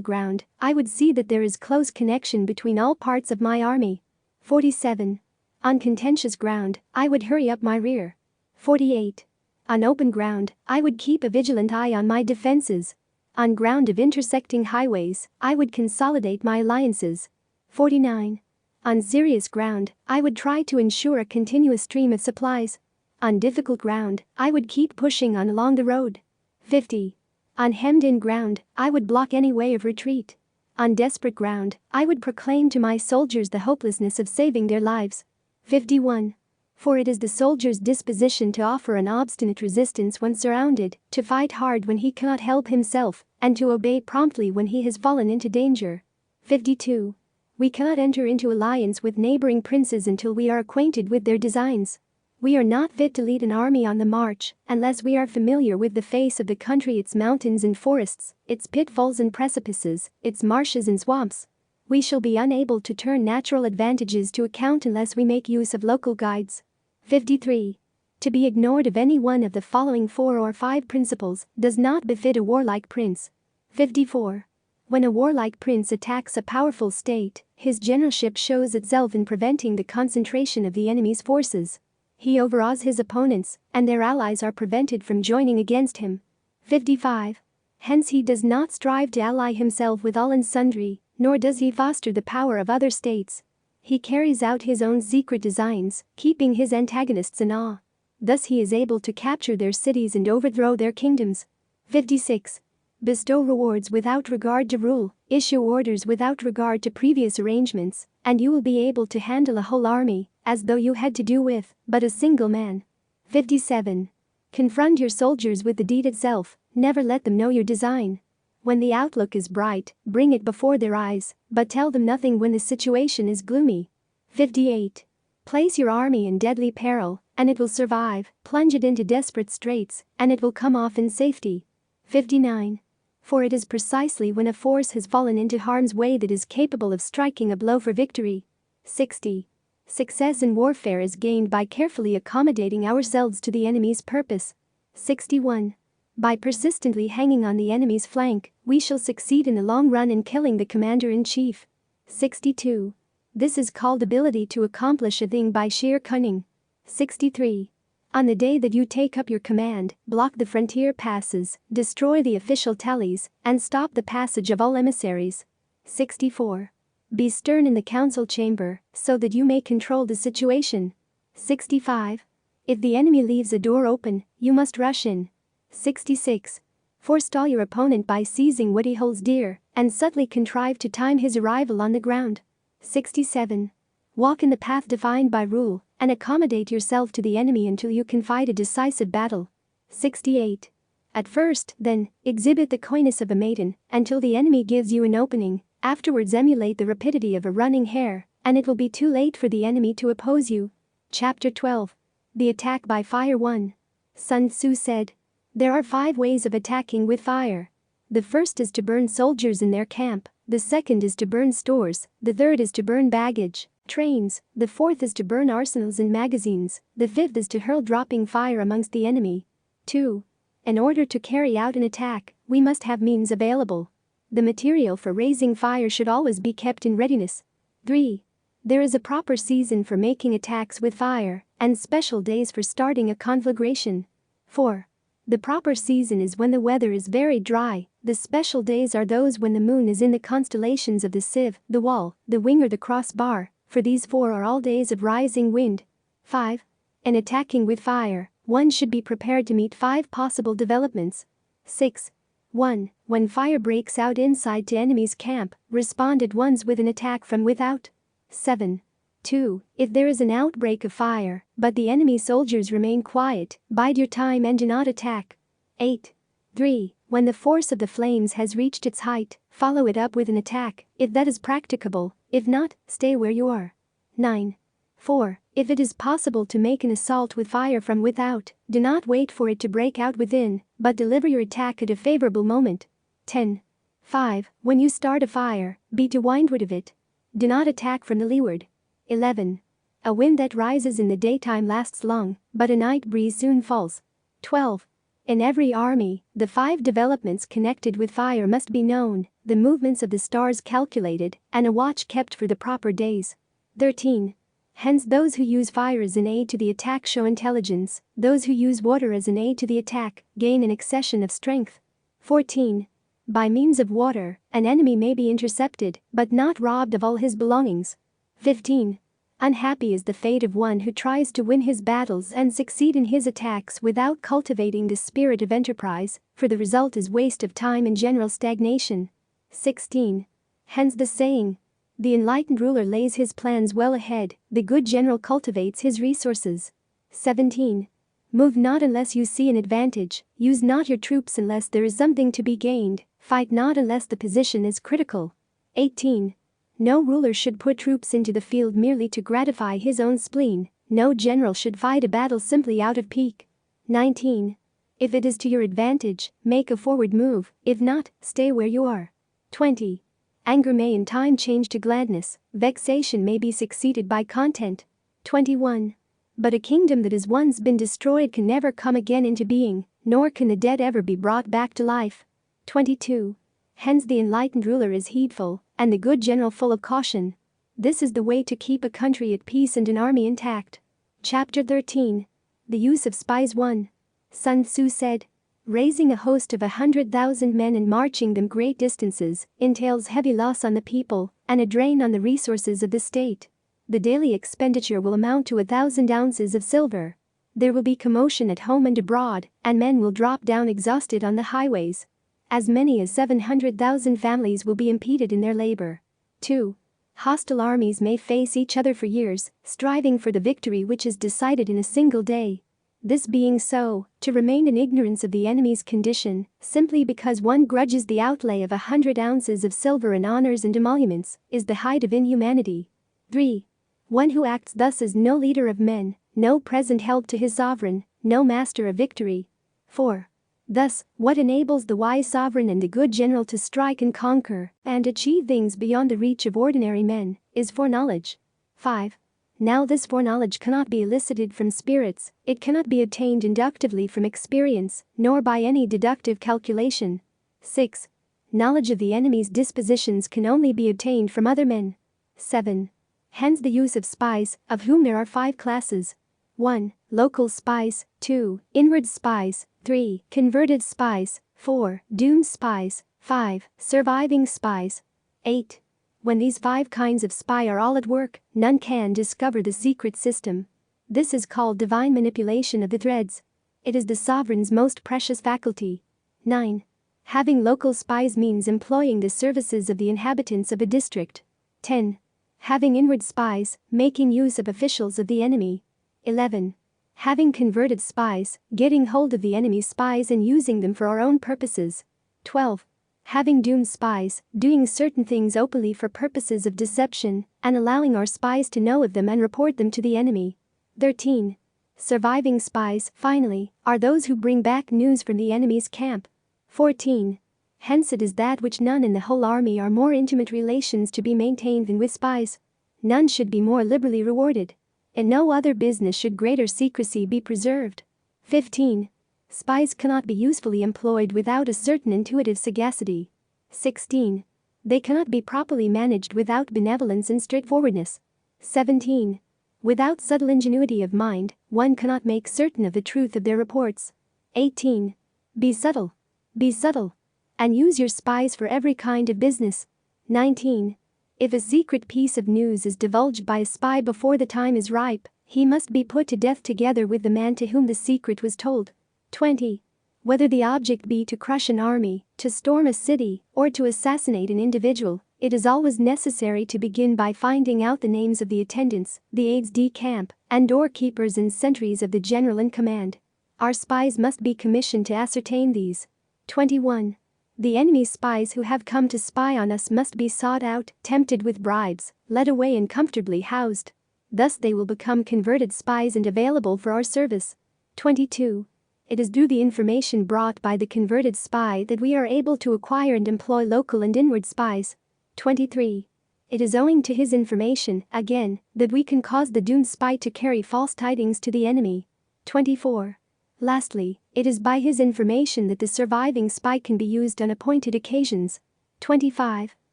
ground, I would see that there is close connection between all parts of my army. 47. On contentious ground, I would hurry up my rear. 48. On open ground, I would keep a vigilant eye on my defenses. On ground of intersecting highways, I would consolidate my alliances. 49. On serious ground, I would try to ensure a continuous stream of supplies. On difficult ground, I would keep pushing on along the road. 50. On hemmed-in ground, I would block any way of retreat. On desperate ground, I would proclaim to my soldiers the hopelessness of saving their lives. 51. For it is the soldier's disposition to offer an obstinate resistance when surrounded, to fight hard when he cannot help himself, and to obey promptly when he has fallen into danger. 52. We cannot enter into alliance with neighboring princes until we are acquainted with their designs. We are not fit to lead an army on the march unless we are familiar with the face of the country, its mountains and forests, its pitfalls and precipices, its marshes and swamps. We shall be unable to turn natural advantages to account unless we make use of local guides. 53. To be ignored of any one of the following 4 or 5 principles does not befit a warlike prince. 54. When a warlike prince attacks a powerful state, his generalship shows itself in preventing the concentration of the enemy's forces. He overawes his opponents, and their allies are prevented from joining against him. 55. Hence he does not strive to ally himself with all and sundry, nor does he foster the power of other states. He carries out his own secret designs, keeping his antagonists in awe. Thus he is able to capture their cities and overthrow their kingdoms. 56. Bestow rewards without regard to rule, issue orders without regard to previous arrangements, and you will be able to handle a whole army, as though you had to do with but a single man. 57. Confront your soldiers with the deed itself, never let them know your design. When the outlook is bright, bring it before their eyes, but tell them nothing when the situation is gloomy. 58. Place your army in deadly peril, and it will survive, plunge it into desperate straits, and it will come off in safety. 59. For it is precisely when a force has fallen into harm's way that is capable of striking a blow for victory. 60. Success in warfare is gained by carefully accommodating ourselves to the enemy's purpose. 61. By persistently hanging on the enemy's flank, we shall succeed in the long run in killing the commander-in-chief. 62. This is called ability to accomplish a thing by sheer cunning. 63. On the day that you take up your command, block the frontier passes, destroy the official tallies, and stop the passage of all emissaries. 64. Be stern in the council chamber, so that you may control the situation. 65. If the enemy leaves a door open, you must rush in. 66. Forestall your opponent by seizing what he holds dear, and subtly contrive to time his arrival on the ground. 67. Walk in the path defined by rule, and accommodate yourself to the enemy until you can fight a decisive battle. 68. At first, then, exhibit the coyness of a maiden, until the enemy gives you an opening, afterwards emulate the rapidity of a running hare, and it will be too late for the enemy to oppose you. Chapter 12. The Attack by Fire 1. Sun Tzu said, "There are 5 ways of attacking with fire. The first is to burn soldiers in their camp, the second is to burn stores, the third is to burn baggage, trains, the fourth is to burn arsenals and magazines, the fifth is to hurl dropping fire amongst the enemy. 2. In order to carry out an attack, we must have means available. The material for raising fire should always be kept in readiness. 3. There is a proper season for making attacks with fire, and special days for starting a conflagration. 4. The proper season is when the weather is very dry. The special days are those when the moon is in the constellations of the sieve, the wall, the wing or the crossbar, for these 4 are all days of rising wind. 5. In attacking with fire, one should be prepared to meet 5 possible developments. 6. 1. When fire breaks out inside to enemy's camp, respond at once with an attack from without. 7. 2. If there is an outbreak of fire, but the enemy soldiers remain quiet, bide your time and do not attack. 8. 3. When the force of the flames has reached its height, follow it up with an attack, if that is practicable; if not, stay where you are. 9. 4. If it is possible to make an assault with fire from without, do not wait for it to break out within, but deliver your attack at a favorable moment. 10. 5. When you start a fire, be to windward of it. Do not attack from the leeward. 11. A wind that rises in the daytime lasts long, but a night breeze soon falls. 12. In every army, the 5 developments connected with fire must be known, the movements of the stars calculated, and a watch kept for the proper days. 13. Hence those who use fire as an aid to the attack show intelligence, those who use water as an aid to the attack gain an accession of strength. 14. By means of water, an enemy may be intercepted, but not robbed of all his belongings. 15. Unhappy is the fate of one who tries to win his battles and succeed in his attacks without cultivating the spirit of enterprise, for the result is waste of time and general stagnation. 16. Hence the saying, the enlightened ruler lays his plans well ahead, the good general cultivates his resources. 17. Move not unless you see an advantage, use not your troops unless there is something to be gained, fight not unless the position is critical. 18. No ruler should put troops into the field merely to gratify his own spleen, no general should fight a battle simply out of pique. 19. If it is to your advantage, make a forward move, if not, stay where you are. 20. Anger may in time change to gladness, vexation may be succeeded by content. 21. But a kingdom that has once been destroyed can never come again into being, nor can the dead ever be brought back to life. 22. Hence the enlightened ruler is heedful, and the good general full of caution. This is the way to keep a country at peace and an army intact. Chapter 13. The use of spies. 1. Sun Tzu said, raising a host of 100,000 men and marching them great distances entails heavy loss on the people and a drain on the resources of the state. The daily expenditure will amount to 1,000 ounces of silver. There will be commotion at home and abroad, and men will drop down exhausted on the highways. As many as 700,000 families will be impeded in their labor. 2. Hostile armies may face each other for years, striving for the victory which is decided in a single day. This being so, to remain in ignorance of the enemy's condition, simply because one grudges the outlay of 100 ounces of silver in honors and emoluments, is the height of inhumanity. 3. One who acts thus is no leader of men, no present help to his sovereign, no master of victory. 4. Thus, what enables the wise sovereign and the good general to strike and conquer, and achieve things beyond the reach of ordinary men, is foreknowledge. 5. Now this foreknowledge cannot be elicited from spirits, it cannot be obtained inductively from experience, nor by any deductive calculation. 6. Knowledge of the enemy's dispositions can only be obtained from other men. 7. Hence the use of spies, of whom there are 5 classes. 1. Local spies. 2. Inward spies. 3. Converted spies. 4. Doomed spies. 5. Surviving spies. 8. When these 5 kinds of spy are all at work, none can discover the secret system. This is called divine manipulation of the threads. It is the sovereign's most precious faculty. 9. Having local spies means employing the services of the inhabitants of a district. 10. Having inward spies, making use of officials of the enemy. 11. Having converted spies, getting hold of the enemy's spies and using them for our own purposes. 12. Having doomed spies, doing certain things openly for purposes of deception, and allowing our spies to know of them and report them to the enemy. 13. Surviving spies, finally, are those who bring back news from the enemy's camp. 14. Hence it is that which none in the whole army are more intimate relations to be maintained than with spies. None should be more liberally rewarded. In no other business should greater secrecy be preserved. 15. Spies cannot be usefully employed without a certain intuitive sagacity. 16. They cannot be properly managed without benevolence and straightforwardness. 17. Without subtle ingenuity of mind, one cannot make certain of the truth of their reports. 18. Be subtle. Be subtle. And use your spies for every kind of business. 19. If a secret piece of news is divulged by a spy before the time is ripe, he must be put to death together with the man to whom the secret was told. 20. Whether the object be to crush an army, to storm a city, or to assassinate an individual, it is always necessary to begin by finding out the names of the attendants, the aides-de-camp, and doorkeepers and sentries of the general in command. Our spies must be commissioned to ascertain these. 21. The enemy's spies who have come to spy on us must be sought out, tempted with bribes, led away and comfortably housed. Thus they will become converted spies and available for our service. 22. It is through the information brought by the converted spy that we are able to acquire and employ local and inward spies. 23. It is owing to his information, again, that we can cause the doomed spy to carry false tidings to the enemy. 24. Lastly, it is by his information that the surviving spy can be used on appointed occasions. 25.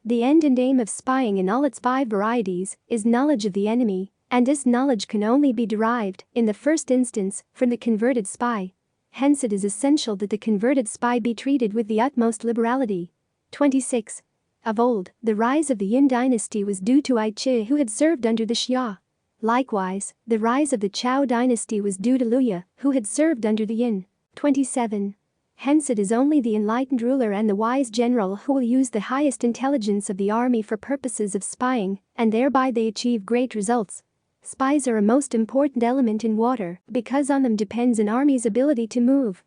The end and aim of spying in all its 5 varieties is knowledge of the enemy, and this knowledge can only be derived, in the first instance, from the converted spy. Hence it is essential that the converted spy be treated with the utmost liberality. 26. Of old, the rise of the Yin dynasty was due to Ai Chi, who had served under the Xia. Likewise, the rise of the Chao dynasty was due to Luya, who had served under the Yin. 27. Hence it is only the enlightened ruler and the wise general who will use the highest intelligence of the army for purposes of spying, and thereby they achieve great results. Spies are a most important element in water because on them depends an army's ability to move.